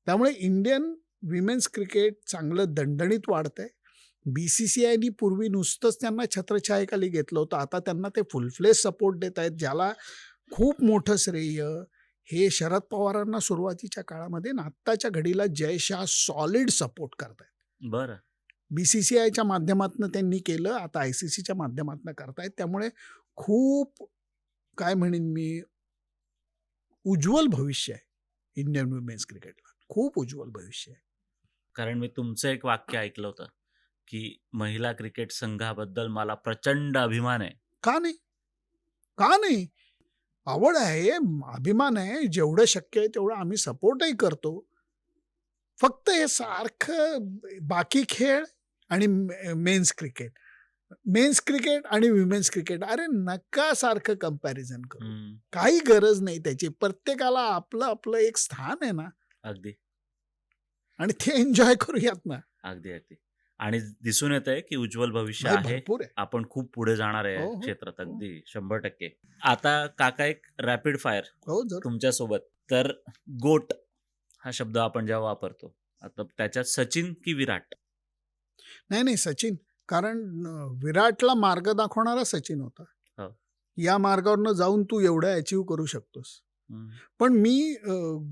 त्यामुळे इंडियन विमेन्स क्रिकेट चांगलं दणदणीत वाढतंय. बी-सी-सी-आयनी पूर्वी नुसतंच त्यांना छत्रछायेखाली घेतलं होतं. आता त्यांना ते फुल फ्लेज सपोर्ट देत आहेत, ज्याला खूप मोठं श्रेय हे शरद पवारांना सुरुवातीच्या काळामध्ये आणि आत्ताच्या घडीला जय शाह सॉलिड सपोर्ट करतायत. बरं. बी-सी-सी-आयच्या माध्यमातून त्यांनी केलं, आता आय-सी-सीच्या माध्यमातून करतायत. त्यामुळे खूप काय म्हणेन मी, उज्ज्वल भविष्य आहे इंडियन वुमेन्स क्रिकेटला. खूप उज्ज्वल भविष्य आहे. कारण मी तुमचं एक वाक्य ऐकलं होतं, की महिला क्रिकेट संघाबद्दल मला प्रचंड अभिमान आहे. का नाही? का नाही? आवड आहे, अभिमान आहे. जेवढं शक्य आहे तेवढं आम्ही सपोर्टही करतो. फक्त हे सारखं बाकी खेळ आणि मेन्स क्रिकेट. मेन्स क्रिकेट आणि विमेन्स क्रिकेट. अरे नका सारखं कंपॅरिझन करू. हं. काही गरज नाही त्याची. प्रत्येकाला आपलं एक स्थान आहे ना अगदी, आणि ते एन्जॉय करूयात ना. अगदी, अगदी. आणि दिसून येतंय, की उज्ज्वल भविष्य भाई आहे. भरपूर आहे. आपण खूप पुढे जाणार आहे हो, या हो, क्षेत्रात. हो. अगदी 100%. आता काका एक रॅपिड फायर हो, जरूर. तुमच्यासोबत. तर गोट हा शब्द आपण जेव्हा वापरतो, आता त्याच्यात सचिन की विराट? नाही, सचिन. कारण विराटला मार्ग दाखवणारा सचिन होता. हो. या मार्गावरनं जाऊन तू एवढं अचीव्ह करू शकतोस. हं. पण मी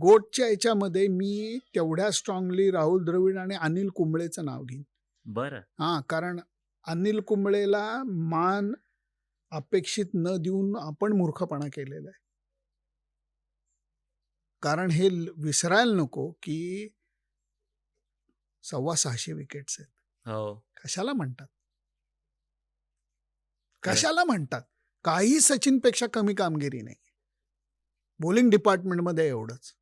गोटच्या ह्याच्यामध्ये मी तेवढ्या स्ट्रॉंगली राहुल द्रविड आणि अनिल कुंबळेचं नाव घेईन. बरं. हां, कारण अनिल कुंबळेला मान अपेक्षित न देऊन आपण मूर्खपणा केलेला आहे. कारण हे विसरायला नको, की 650 विकेट्स आहेत. हो. कशाला म्हणतात? खरं. कशाला म्हणतात? काही सचिनपेक्षा कमी कामगिरी नाही. बॉलिंग डिपार्टमेंटमध्ये एवढंच.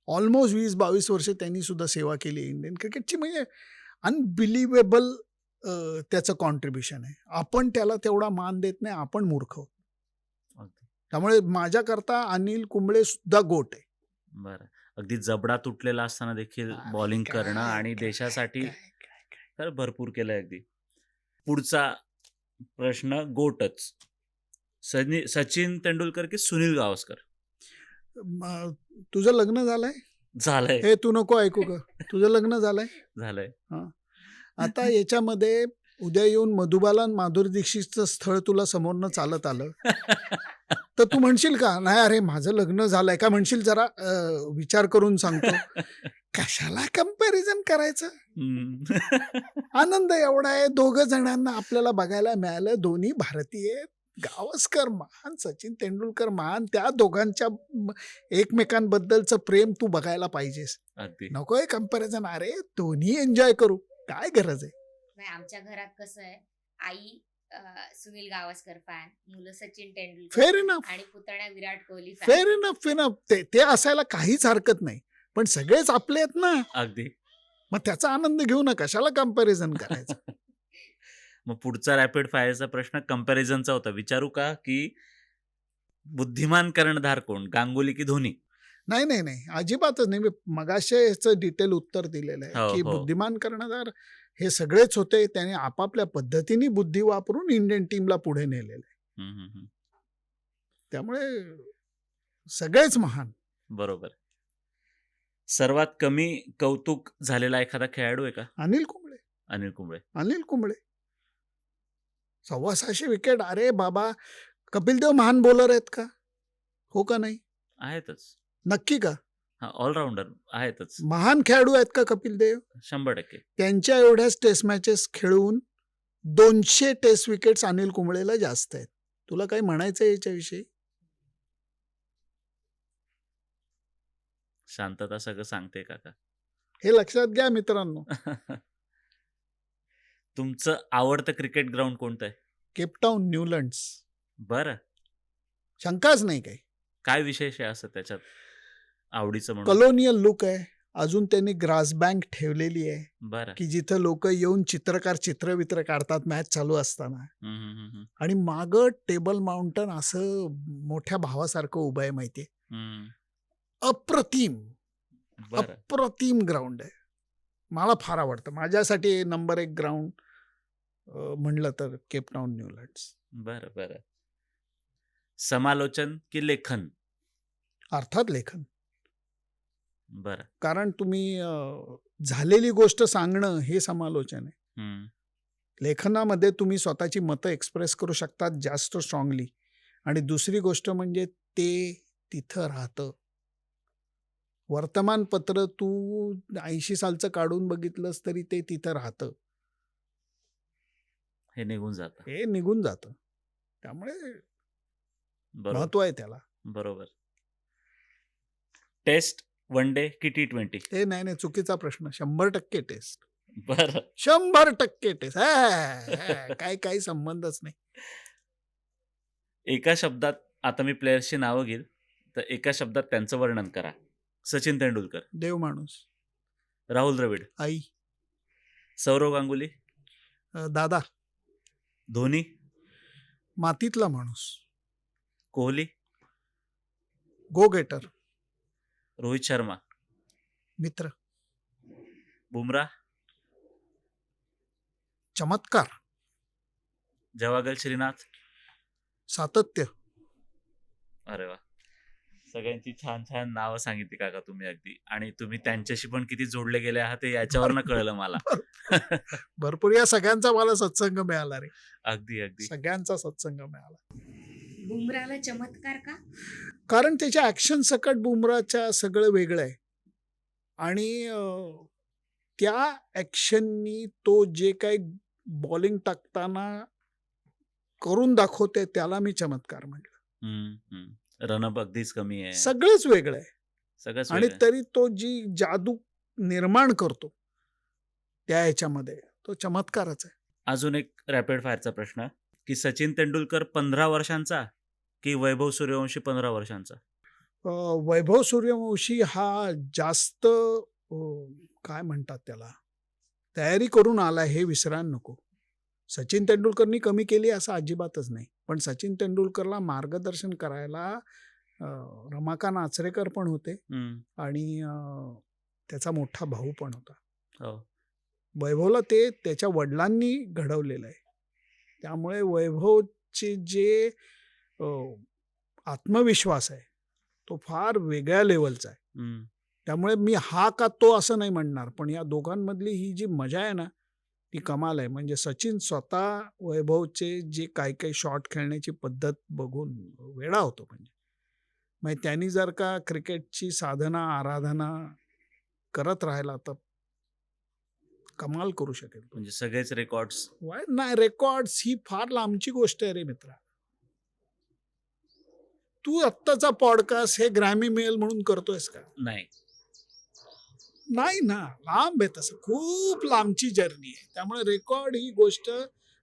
ऑलमोस्ट 20-22 वर्ष त्यांनी सुद्धा सेवा केली इंडियन क्रिकेटची. म्हणजे अनबिलिव्हेबल त्याचं कॉन्ट्रिब्युशन आहे. आपण त्याला तेवढा मान देत नाही, आपण मूर्ख आहोत. अगदी. त्यामुळे माझ्याकरता अनिल कुंबळे सुद्धा गोट आहे. बरं. अगदी जबडा तुटलेला असताना देखील अरे बॉलिंग काय करणं आणि काय देशासाठी काय काय खरं भरपूर केलंय अगदी. पुढचा प्रश्न गोटच. सचिन तेंडुलकर की सुनील गावस्कर? तुझं लग्न झालंय? झालंय. हे तू नको ऐकू का? तुझं लग्न झालंय? झालंय. आता याच्यामध्ये उद्या येऊन मधुबाला आणि माधुरी दीक्षितचं स्थळ तुला समोरनं चालत आलं तर तू म्हणशील का नाही अरे माझं लग्न झालंय का म्हणशील जरा विचार करून सांगतो. कशाला कंपॅरिझन करायचं? आनंद एवढा आहे दोघं जणांना आपल्याला बघायला मिळालं. दोन्ही भारतीय. गावस्कर महान, सचिन तेंडुलकर महान. त्या दोघांच्या एकमेकांबद्दलचं प्रेम तू बघायला पाहिजेस. अगदी. नकोय कंपॅरिझन. अरे दोन्ही एन्जॉय करू. काय गरज आहे? नाही, आमच्या घरात कसं आहे, आई सुनील गावस्कर फॅन, मुलं सचिन तेंडुलकर फेअर इनफ. आणि पुतण्या Virat Kohli fan. Fair enough enough. ते असायला काहीच हरकत नाही. पण सगळेच आपले आहेत ना. अगदी. मग त्याचा आनंद घेऊ ना. कशाला कंपॅरिझन करायचं? मग पुढचा रॅपिड फायरचा प्रश्न कंपॅरिझनचा होता. विचारू का की बुद्धिमान कर्णधार कोण, गांगुली की धोनी? नाही नाही नाही अजिबातच नाही. मी मगाशी याचं डिटेल उत्तर दिलेलं आहे हो, की हो. बुद्धिमान कर्णधार हे सगळेच होते. त्याने आपापल्या पद्धतीने बुद्धी वापरून इंडियन टीमला पुढे नेलेलं आहे. हम्म, हम्म, हम्म. त्यामुळे सगळेच महान. बरोबर. सर्वात कमी कौतुक झालेला एखादा खेळाडू आहे का? अनिल कुंबळे. अनिल कुंबळे. अनिल कुंबळे 650 विकेट. अरे बाबा, कपिल देव महान बॉलर आहेत का? हो का नाही? आहेतच. नक्की का? हा, ऑलराऊंडर आहेतच. महान खेळाडू आहेत का कपिल देव? 100%. त्यांच्या एवढ्याच टेस्ट मॅचेस खेळून 200 टेस्ट विकेट्स अनिल कुंबळेला जास्त आहेत. तुला काही म्हणायचं आहे याच्याविषयी? शांतता सगळं सांगते काका. हे लक्षात घ्या मित्रांनो. तुमचं आवडतं क्रिकेट ग्राउंड कोणतं आहे? Cape Town, Newlands. बरं. शंकाच नाही काही. काय विशेष आहे असं त्याच्यात आवडीचं म्हणून? कॉलोनियल लुक आहे. अजून त्यांनी ग्रास बँक ठेवलेली आहे बरं. की जिथं लोक येऊन चित्रकार चित्रवित्र काढतात मॅच चालू असताना. हम्म, हम्म, हम्म, आणि मागं टेबल माउंटन असं मोठ्या भावासारखं उभं आहे माहितीये. हम्म. अप्रतिम बरं. अप्रतिम ग्राउंड आहे. मला फार आवडतं. माझ्यासाठी नंबर 1 ग्राउंड म्हणलं तर केपटाऊन, न्यूलँड्स. बरं बरं. समालोचन की लेखन? अर्थात लेखन. बरं. कारण तुम्ही झालेली गोष्ट सांगणं हे समालोचन आहे. हम्म. लेखनामध्ये तुम्ही स्वतःची मतं एक्सप्रेस करू शकतात जास्त स्ट्रॉंगली. आणि दुसरी गोष्ट म्हणजे ते तिथं राहतं. वर्तमानपत्र तू 80 सालचं काढून बघितलंस तरी ते तिथं राहतं. हे निघून जातं. हे निघून जातं. त्यामुळे बरोबर. महत्व आहे त्याला. बरोबर. टेस्ट, वन डे की T20? हे नाही चुकीचा प्रश्न. 100% टेस्ट. बरं. 100% टेस्ट. काही संबंधच नाही. एका शब्दात, आता मी प्लेयर्सची नावं घेईल तर एका शब्दात त्यांचं वर्णन करा. सचिन तेंडुलकर. देव माणूस. राहुल द्रविड. आई. सौरव गांगुली. दादा. धोनी. मातीतला माणूस. कोहली. गो गेटर. रोहित शर्मा. मित्र. बुमराह. चमत्कार. जवागल श्रीनाथ. सातत्य. अरे वा, सगळ्यांची छान छान नावं सांगितली काका तुम्ही अगदी. आणि तुम्ही त्यांच्याशी पण किती जोडले गेले आहात ते याच्यावरनं कळलं मला. भरपूर. या सगळ्यांचा मला सत्संग मिळाला रे. अगदी अगदी. सगळ्यांचा सत्संग मिळाला. बुमराला चमत्कार का? कारण त्याच्या ऍक्शन सकट बुमराच्या सगळं वेगळं आहे. आणि त्या ऍक्शननी तो जे काही बॉलिंग टाकताना करून दाखवते त्याला मी चमत्कार म्हटलं. रनअप अगदीच कमी आहे. सगळंच वेगळं आहे. सगळंच आणि वेगळं आहे. तरी तो जी जादू निर्माण करतो त्या ह्याच्यामध्ये तो चमत्कारच आहे. अजून एक रॅपिड फायरचा प्रश्न की सचिन तेंडुलकर 15 वर्षांचा की वैभव सूर्यवंशी 15 वर्षांचा? वैभव सूर्यवंशी हा जास्त काय म्हणतात त्याला तयारी करून आला हे विसरायला नको. सचिन तेंडुलकरनी कमी केली असं अजिबातच नाही. पण सचिन तेंडुलकरला मार्गदर्शन करायला रमाकांत आचरेकर पण होते हम्म. आणि त्याचा मोठा भाऊ पण होता. हो. वैभवला ते त्याच्या वडिलांनी घडवलेलं आहे. त्यामुळे वैभवचे जे अ, आत्मविश्वास आहे तो फार वेगळ्या लेवलचा आहे. हम्म. त्यामुळे मी हा का तो असं नाही म्हणणार, पण या दोघांमधली ही जी मजा आहे ना ती कमाल आहे. म्हणजे सचिन स्वतः वैभवचे जे काही काही शॉट खेळण्याची पद्धत बघून वेडा होतो. म्हणजे त्यांनी जर का क्रिकेटची साधना आराधना करत राहिला तर कमाल करू शकेल. म्हणजे सगळेच रेकॉर्ड्स. नाही, रेकॉर्ड्स ही फार लांबची गोष्ट आहे रे मित्रा. तू आत्ताचा पॉडकास्ट हे ग्रॅमी मिळेल म्हणून करतोयस का? नाही. नाही ना, लांब आहे, तसं खूप लांबची जर्नी आहे. त्यामुळे रेकॉर्ड ही गोष्ट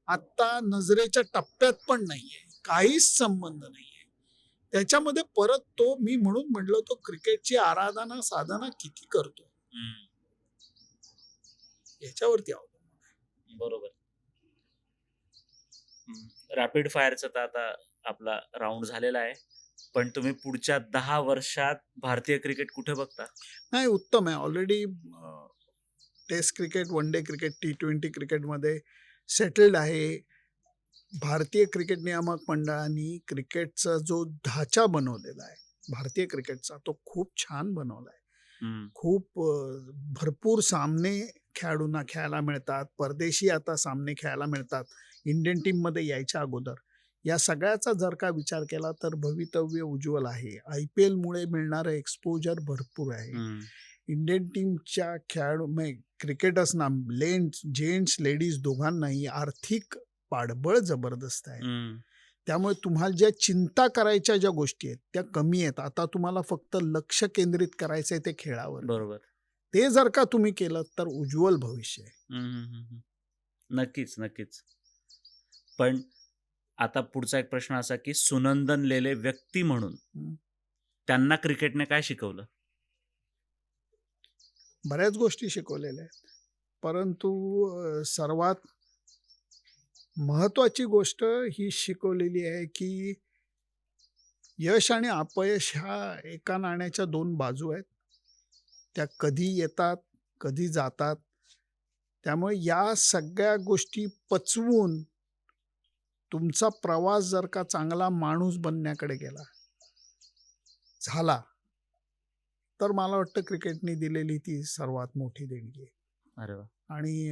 आत्ता नजरेच्या टप्प्यात पण नाहीये, काहीच संबंध नाहीये त्याच्यामध्ये. परत तो मी म्हणून म्हणलो तो क्रिकेटची आराधना साधना किती करतो याच्यावरती अवलंबून. बरोबर. रॅपिड फायरचा तर आता आपला राऊंड झालेला आहे, पण तुम्ही पुढच्या 10 वर्षात भारतीय क्रिकेट कुठे बघता? नाही, उत्तम आहे. Already test cricket, one day cricket, T20 क्रिकेटमध्ये सेटल्ड आहे. भारतीय क्रिकेट नियामक मंडळाने क्रिकेटचा जो ढाचा बनवलेला आहे भारतीय क्रिकेटचा तो खूप छान बनवला आहे. खूप भरपूर सामने खेळाडूंना खेळायला मिळतात. परदेशी आता सामने खेळायला मिळतात इंडियन टीममध्ये यायच्या अगोदर. या सगळ्याचा जर का विचार केला तर भवितव्य उज्ज्वल आहे. IPL मुळे मिळणारं एक्सपोजर भरपूर आहे. इंडियन टीमच्या खेळाडू क्रिकेटर्स ना जेंट्स लेडीज दोघांनाही आर्थिक पाठबळ जबरदस्त आहे. त्यामुळे तुम्हाला ज्या चिंता करायच्या ज्या गोष्टी आहेत त्या कमी आहेत. आता तुम्हाला फक्त लक्ष केंद्रित करायचं आहे ते खेळावर. बरोबर. ते जर का तुम्ही केलं तर उज्ज्वल भविष्य आहे. नक्कीच नक्कीच. पण आता पुढचा एक प्रश्न असा की सुनंदन लेले व्यक्ती म्हणून त्यांना क्रिकेटने काय शिकवलं? बऱ्याच गोष्टी शिकवलेल्या आहेत, परंतु सर्वात महत्वाची गोष्ट ही शिकवलेली आहे की यश आणि अपयश ह्या एका नाण्याच्या दोन बाजू आहेत. त्या कधी येतात कधी जातात. त्यामुळे या सगळ्या गोष्टी पचवून तुमचा प्रवास जर का चांगला माणूस बनण्याकडे गेला झाला तर मला वाटतं क्रिकेटने दिलेली ती सर्वात मोठी देणगी आहे. अरे वा. आणि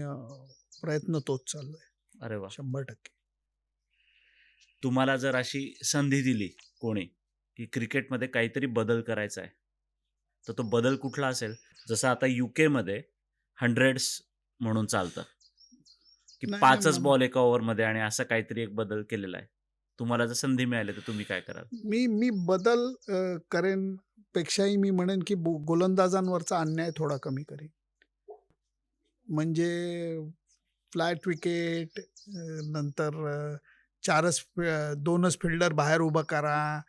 प्रयत्न तोच चालू आहे. अरे वा. 100%. तुम्हाला जर अशी संधी दिली कोणी की क्रिकेटमध्ये काहीतरी बदल करायचा आहे तर तो बदल कुठला असेल? जसं आता UK मध्ये 100s म्हणून चालतं की नाही, 5च नाही, बॉल एका ओव्हरमध्ये आणि असं काहीतरी एक बदल केलेला आहे. तुम्हाला जर संधी मिळाली तर तुम्ही काय कराल? मी बदल करेन पेक्षाही मी म्हणेन की गोलंदाजांवरचा अन्याय थोडा कमी करेन. म्हणजे फ्लॅट विकेट, नंतर 2च फिल्डर बाहेर उभं करा.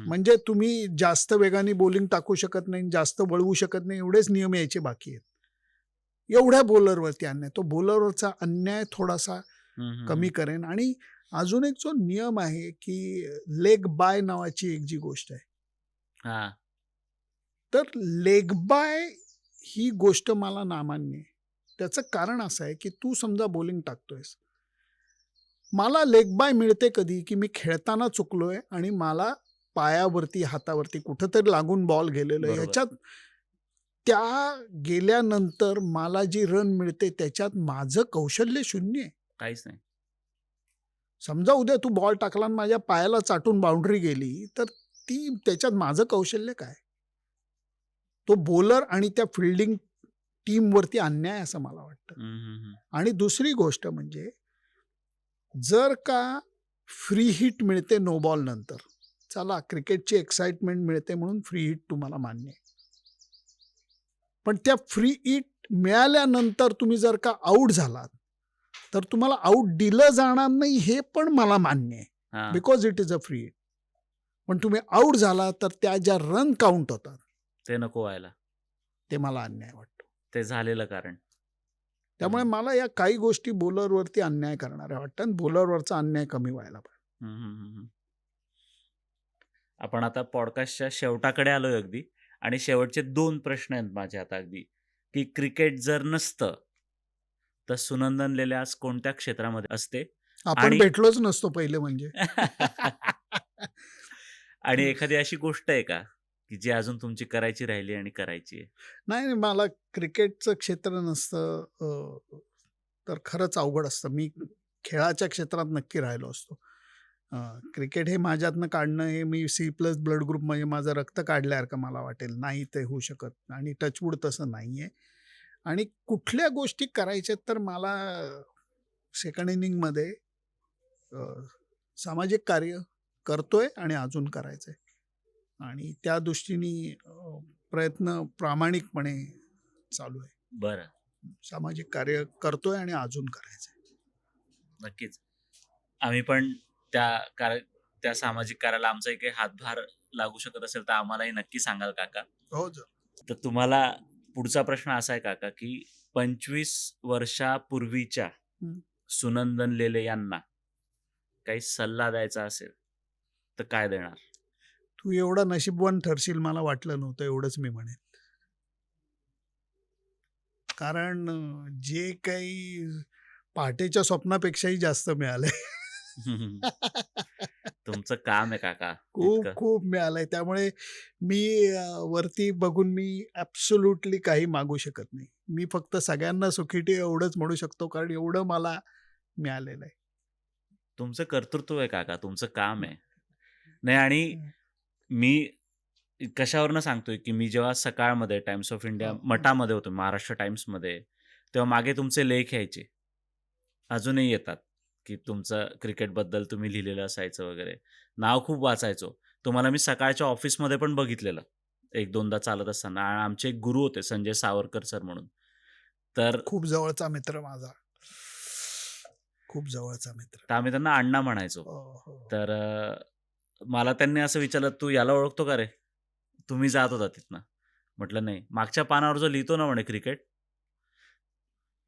म्हणजे तुम्ही जास्त वेगाने बॉलिंग टाकू शकत नाही, जास्त वळवू शकत नाही, एवढेच नियम यायचे बाकी आहेत. एवढ्या बॉलरवरती अन्याय, तो बॉलरवरचा अन्याय थोडासा कमी करेन. आणि अजून एक जो नियम आहे की लेग बाय नावाची एक जी गोष्ट आहे, तर लेग बाय ही गोष्ट मला नामान्य आहे. त्याचं कारण असं आहे की तू समजा बॉलिंग टाकतोयस, मला लेग बाय मिळते कधी की मी खेळताना चुकलोय आणि मला पायावरती हातावरती कुठंतरी लागून बॉल गेलेलो आहे. ह्याच्यात त्या गेल्यानंतर मला जी रन मिळते त्याच्यात माझं कौशल्य शून्य आहे, काहीच नाही. समजा उद्या तू बॉल टाकला आणि माझ्या पायाला चाटून बाउंड्री गेली तर त्याच्यात माझं कौशल्य काय? तो बॉलर आणि त्या फिल्डिंग टीमवरती अन्याय असं मला वाटतं. आणि दुसरी गोष्ट म्हणजे जर का फ्री हिट मिळते नो बॉल नंतर, चला क्रिकेटची एक्साइटमेंट मिळते म्हणून फ्री हिट तुम्हाला मान्य आहे, पण त्या फ्री हिट मिळाल्यानंतर तुम्ही जर का आऊट झालात तर तुम्हाला आऊट दिलं जाणार नाही हे पण मला मान्य आहे, because it is a free hit. पण तुम्ही आऊट झाला तर त्या ज्या रन काउंट होतात ते नको व्हायला, ते मला अन्याय वाटतो. ते झालेलं कारण. त्यामुळे मला या काही गोष्टी बॉलरवरती अन्याय करणाऱ्या वाटतात आणि बॉलरवरचा अन्याय कमी व्हायला पाहिजे. आपण आता पॉडकास्टच्या शेवटाकडे आलोय अगदी आणि शेवटचे 2 प्रश्न आहेत माझे आता अगदी, की क्रिकेट जर नसतं, तर सुनंदन लेले आज कोणत्या क्षेत्रामध्ये असते? आपण आणि भेटलोच नसतो पहिले म्हणजे. आणि एखादी अशी गोष्ट आहे का, की जी अजून तुमची करायची राहिली आणि करायची आहे? नाही, नाही, मला क्रिकेटचं क्षेत्र नसतं तर खरंच अवघड असतं. मी खेळाच्या क्षेत्रात नक्की राहिलो असतो. क्रिकेट हे माझ्यातनं काढणं हे मी सी प्लस ब्लड ग्रुप म्हणजे माझं रक्त काढल्यासारखं मला वाटेल. नाही ते होऊ शकत आणि टचवूड तसं नाही आहे. आणि कुठल्या गोष्टी करायच्यात तर मला सेकंड इनिंगमध्ये सामाजिक कार्य करतोय आणि अजून करायचंय. आणि त्या दृष्टीने प्रयत्न प्रामाणिकपणे चालू आहे. बरं, सामाजिक कार्य करतोय आणि अजून करायचंय. नक्कीच. आम्ही पण त्या कार्य त्या सामाजिक कार्याला आमचाही काही हातभार लागू शकत असेल, तर आम्हालाही नक्की सांगाल काका. हो सर. तर तुम्हाला पुढचा प्रश्न असा आहे काका, की 25 वर्षापूर्वीच्या हं. सुनंदन लेले यांना काही सल्ला द्यायचा असेल, तर काय देणार? तू एवढा नशीबवान ठरशील मला वाटलं नव्हतं, एवढंच मी म्हणेन. कारण जे काही पहाटेच्या स्वप्नापेक्षाही जास्त मिळालंय. तुमचं काम आहे काका खूप इतकं. खूप मिळालंय. त्यामुळे मी वरती बघून मी ॲब्सोल्युटली काही मागू शकत नाही. मी फक्त सगळ्यांना सुखी ठेव एवढंच म्हणू शकतो, कारण एवढं मला मिळालेलं आहे. तुमचं कर्तृत्व आहे काका, तुमचं काम आहे. नाही आणि मी कशावरनं सांगतोय, की मी जेव्हा सकाळमध्ये टाइम्स ऑफ इंडिया हो, हो. मटामध्ये होतो, महाराष्ट्र टाइम्समध्ये, तेव्हा मागे तुमचे लेख यायचे. अजूनही येतात, की तुमचं क्रिकेटबद्दल तुम्ही लिहिलेलं असायचं वगैरे. नाव खूप वाचायचो. तुम्हाला मी सकाळच्या ऑफिसमध्ये पण बघितलेलं, 1-2दा चालत असताना. आणि आमचे एक गुरु होते संजय सावरकर सर म्हणून. तर खूप जवळचा मित्र माझा. खूप जवळचा मित्र. तर आम्ही त्यांना अण्णा म्हणायचो. हो, हो. तर मला त्यांनी असं विचारलं, "तू याला ओळखतो का रे? तुम्ही जात होता तिथनं." म्हटलं, "नाही." "मागच्या पानावर जो लिहितो ना," म्हणे, "क्रिकेट,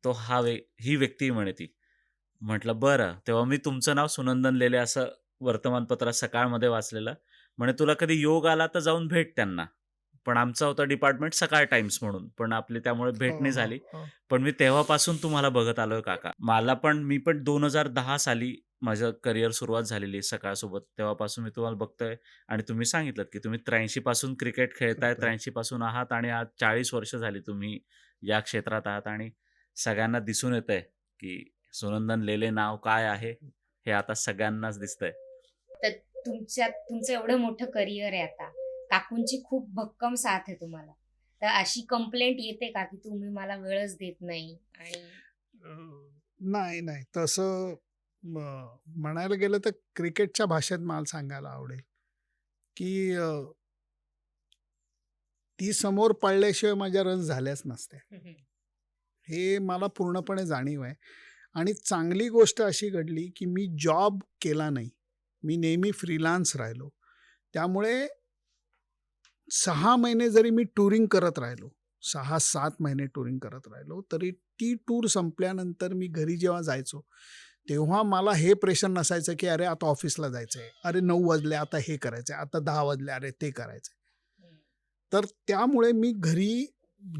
तो ही व्यक्ती म्हणे ती." म्हटलं, "बरं." तेव्हा मी तुमचं नाव सुनंदन लेले असं वर्तमानपत्रात सकाळमध्ये वाचलेलं. म्हणे, "तुला कधी योग आला तर जाऊन भेट त्यांना." पण आमचा होता डिपार्टमेंट सकाळ टाइम्स म्हणून. पण आपली त्यामुळे हो, भेट नाही हो, झाली. हो. पण मी तेव्हापासून तुम्हाला बघत आलोय काका. मी पण 2010 साली माझं करिअर सुरुवात झालेली आहे सकाळसोबत. तेव्हापासून मी तुम्हाला बघतोय आणि तुम्ही सांगितलत, की तुम्ही 83 पासून क्रिकेट खेळताय, करतोय. 83 पासून आहात आणि आज 40 वर्ष झाली तुम्ही या क्षेत्रात आहात आणि सगळ्यांना दिसून येतंय, की सुनंदन लेले नाव काय आहे, हे आता सगळ्यांनाच दिसतंय. तर तुमचं एवढं मोठं करिअर आहे आता. काकूंची खूप भक्कम साथ आहे तुम्हाला. तर अशी कंप्लेंट येते का, की तुम्ही मला वेळच देत नाही आणि नाही, नाही. तसं म म्हणायला गेलं तर क्रिकेटच्या भाषेत मला सांगायला आवडेल, की ती समोर पडल्याशिवाय माझ्या रन झाल्याच नसत्या. हे मला पूर्णपणे जाणीव आहे. आणि चांगली गोष्ट अशी घडली, की मी जॉब केला नाही. मी नेहमी फ्रीलान्स राहिलो. त्यामुळे 6 महिने जरी मी टूरिंग करत राहिलो, 6-7 महिने टूरिंग करत राहिलो, तरी ती टूर संपल्यानंतर मी घरी जेव्हा जायचो, तेव्हा मला हे प्रेशर नसायचं, की अरे आता ऑफिसला जायचंय. अरे 9 वाजले आता हे करायचंय. आता 10 वाजले अरे ते करायचंय. तर त्यामुळे मी घरी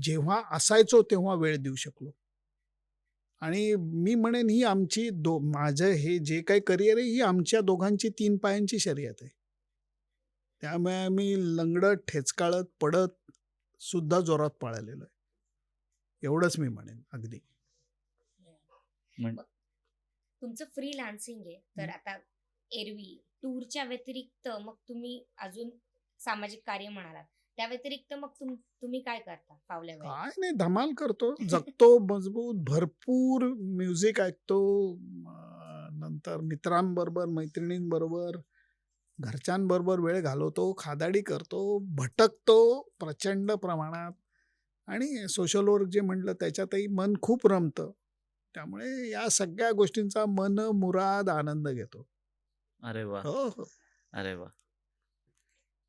जेव्हा असायचो तेव्हा वेळ देऊ शकलो. आणि मी म्हणेन ही आमची माझं हे जे काही करिअर आहे ही आमच्या दोघांची 3 पायांची शर्यत आहे. त्यामुळे आम्ही लंगडत, ठेचकाळत, पडत सुद्धा जोरात पळालेलो आहे. एवढंच मी म्हणेन अगदी. म्हण तुमचं फ्रीलान्सिंग आहे. तर आता एरवी टूरच्या व्यतिरिक्त मग तुम्ही अजून सामाजिक कार्य म्हणालात. त्या व्यतिरिक्त मग तुम्ही काय करता फावल्या वेळेत? काय नाही धमाल करतो, जगतो मजबूत, भरपूर म्युझिक ऐकतो, नंतर मित्रांबरोबर, मैत्रिणींबरोबर, घरच्यांबरोबर वेळ घालवतो, खादाडी करतो, भटकतो प्रचंड प्रमाणात आणि सोशल वर्क जे म्हटलं त्याच्यातही मन खूप रमतं. त्यामुळे या सगळ्या गोष्टींचा मनमुराद आनंद घेतो. अरे वाह! हो, हो. अरे वाह!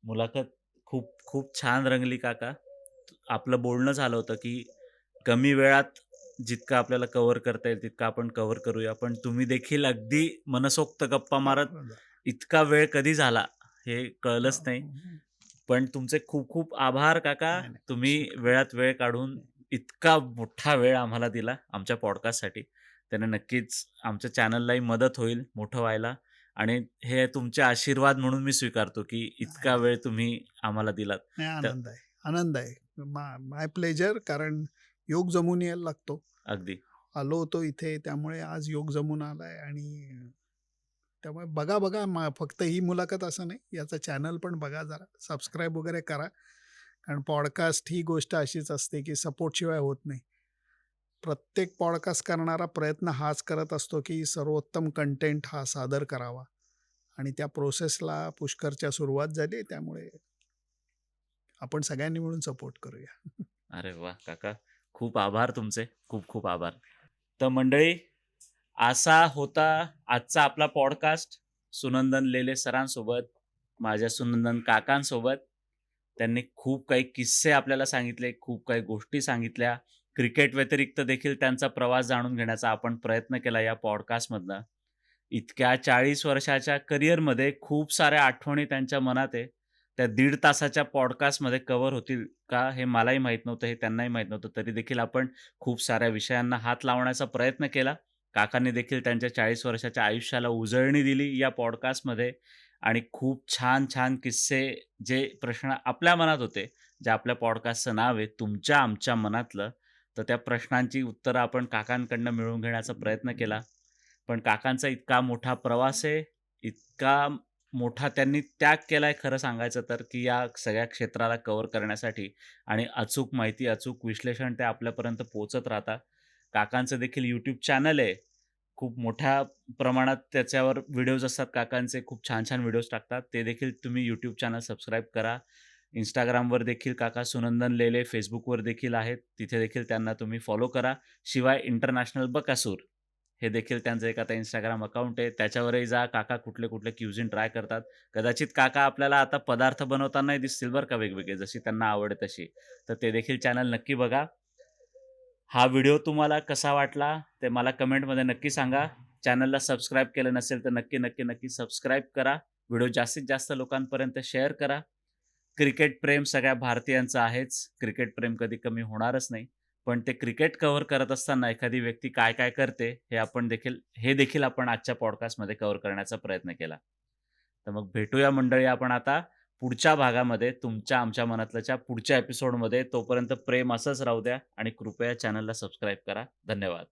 मुलाखत खूप खूप छान रंगली काका. आपलं बोलणं झालं होतं, की कमी वेळात जितकं आपल्याला कव्हर करता येईल तितकं आपण कव्हर करूया. पण तुम्ही देखील अगदी मनसोक्त गप्पा मारत इतका वेळ कधी झाला हे कळलंच नाही. नाही, पण तुमचे खूप खूप आभार काका. नाही. तुम्ही वेळात वेळ काढून इतका मोठा वेळ आम्हाला दिला आमच्या पॉडकास्टसाठी. त्याने नक्कीच आमच्या चॅनललाही मदत होईल मोठं व्हायला आणि हे तुमचे आशीर्वाद म्हणून मी स्वीकारतो, की इतका नाही. वेळ तुम्ही आम्हाला दिलात. नाही, तर आनंद आहे. आनंद आहे. माय प्लेजर. कारण योग जमून यायला लागतो. अगदी. आलो होतो इथे त्यामुळे आज योग जमून आलाय आणि त्यामुळे बघा फक्त ही मुलाखत असं नाही, याचा चॅनल पण बघा जरा. सबस्क्राईब वगैरे करा. कारण पॉडकास्ट ही गोष्ट अशीच असते, की सपोर्टशिवाय होत नाही. प्रत्येक पॉडकास्ट करणारा प्रयत्न हाच करत असतो, की सर्वोत्तम कंटेंट हा सादर करावा आणि त्या प्रोसेसला पुष्करच्या सुरुवात झाली. त्यामुळे आपण सगळ्यांनी मिळून सपोर्ट करूया. अरे वाह! काका खूप आभार तुमचे. खूप खूप आभार. तर मंडळी, असा होता आजचा आपला पॉडकास्ट सुनंदन लेले सरांसोबत, माझ्या सुनंदन काकांसोबत. त्यांनी खूप काही किस्से आपल्याला सांगितले, खूप काही गोष्टी सांगितल्या. क्रिकेट व्यतिरिक्त देखील त्यांचा प्रवास जाणून घेण्याचा आपण प्रयत्न केला या पॉडकास्टमधनं. इतक्या 40 वर्षाच्या करिअरमध्ये खूप साऱ्या आठवणी त्यांच्या मनात आहे. त्या 1.5 तासाच्या पॉडकास्टमध्ये कव्हर होतील का हे मलाही माहीत नव्हतं, हे त्यांनाही माहीत नव्हतं. तरी देखील आपण खूप साऱ्या विषयांना हात लावण्याचा प्रयत्न केला. काकांनी देखील त्यांच्या 40 वर्षाच्या आयुष्याला उजळणी दिली या पॉडकास्टमध्ये आणि खूप छान किस्से, जे प्रश्न आपल्या मनात होते, जे आपल्या पॉडकास्टचं नाव आहे तुमच्या आमच्या मनातलं, तर त्या प्रश्नांची उत्तरं आपण काकांकडनं मिळवून घेण्याचा प्रयत्न केला. पण काकांचा इतका मोठा प्रवास आहे, इतका मोठा त्यांनी त्याग केलाय खरं सांगायचं तर, की या सगळ्या क्षेत्राला कव्हर करण्यासाठी आणि अचूक माहिती, अचूक विश्लेषण ते आपल्यापर्यंत पोहोचत राहतात. काकांचं देखील YouTube चॅनल आहे. खूप मोठ्या प्रमाणात त्याच्यावर व्हिडिओज असतात काकांचे. खूप छान व्हिडिओज टाकतात. ते देखील तुम्ही YouTube चॅनल सबस्क्राईब करा. Instagramवर देखील काका सुनंदन लेले, Facebookवर देखील आहेत. तिथे देखील त्यांना तुम्ही फॉलो करा. शिवाय इंटरनॅशनल बकासूर हे देखील त्यांचं एक आता Instagram अकाउंट आहे. त्याच्यावरही जा. काका कुठले क्युझिन ट्राय करतात. कदाचित काका आपल्याला आता पदार्थ बनवतानाही दिसतील बरं का वेगवेगळे, जशी त्यांना आवड आहे तशी. तर ते देखील चॅनल नक्की बघा. हा व्हिडिओ तुम्हाला कसा वाटला ते मला कमेंटमध्ये नक्की सांगा. चॅनलला सबस्क्राईब केलं नसेल तर नक्की सबस्क्राईब करा. व्हिडिओ जास्तीत जास्त लोकांपर्यंत शेअर करा. क्रिकेट प्रेम सगळ्या भारतीयांचं आहेच. क्रिकेट प्रेम कधी कमी होणारच नाही. पण ते क्रिकेट कव्हर करत असताना एखादी व्यक्ती काय करते हे देखील आपण आजच्या पॉडकास्टमध्ये कव्हर करण्याचा प्रयत्न केला. तर मग भेटूया मंडळी आपण आता पुढच्या भागामध्ये तुमच्या आमच्या मनातल्याच्या पुढच्या एपिसोडमध्ये. तोपर्यंत प्रेम असंच राहू द्या आणि कृपया चॅनलला सबस्क्राईब करा. धन्यवाद.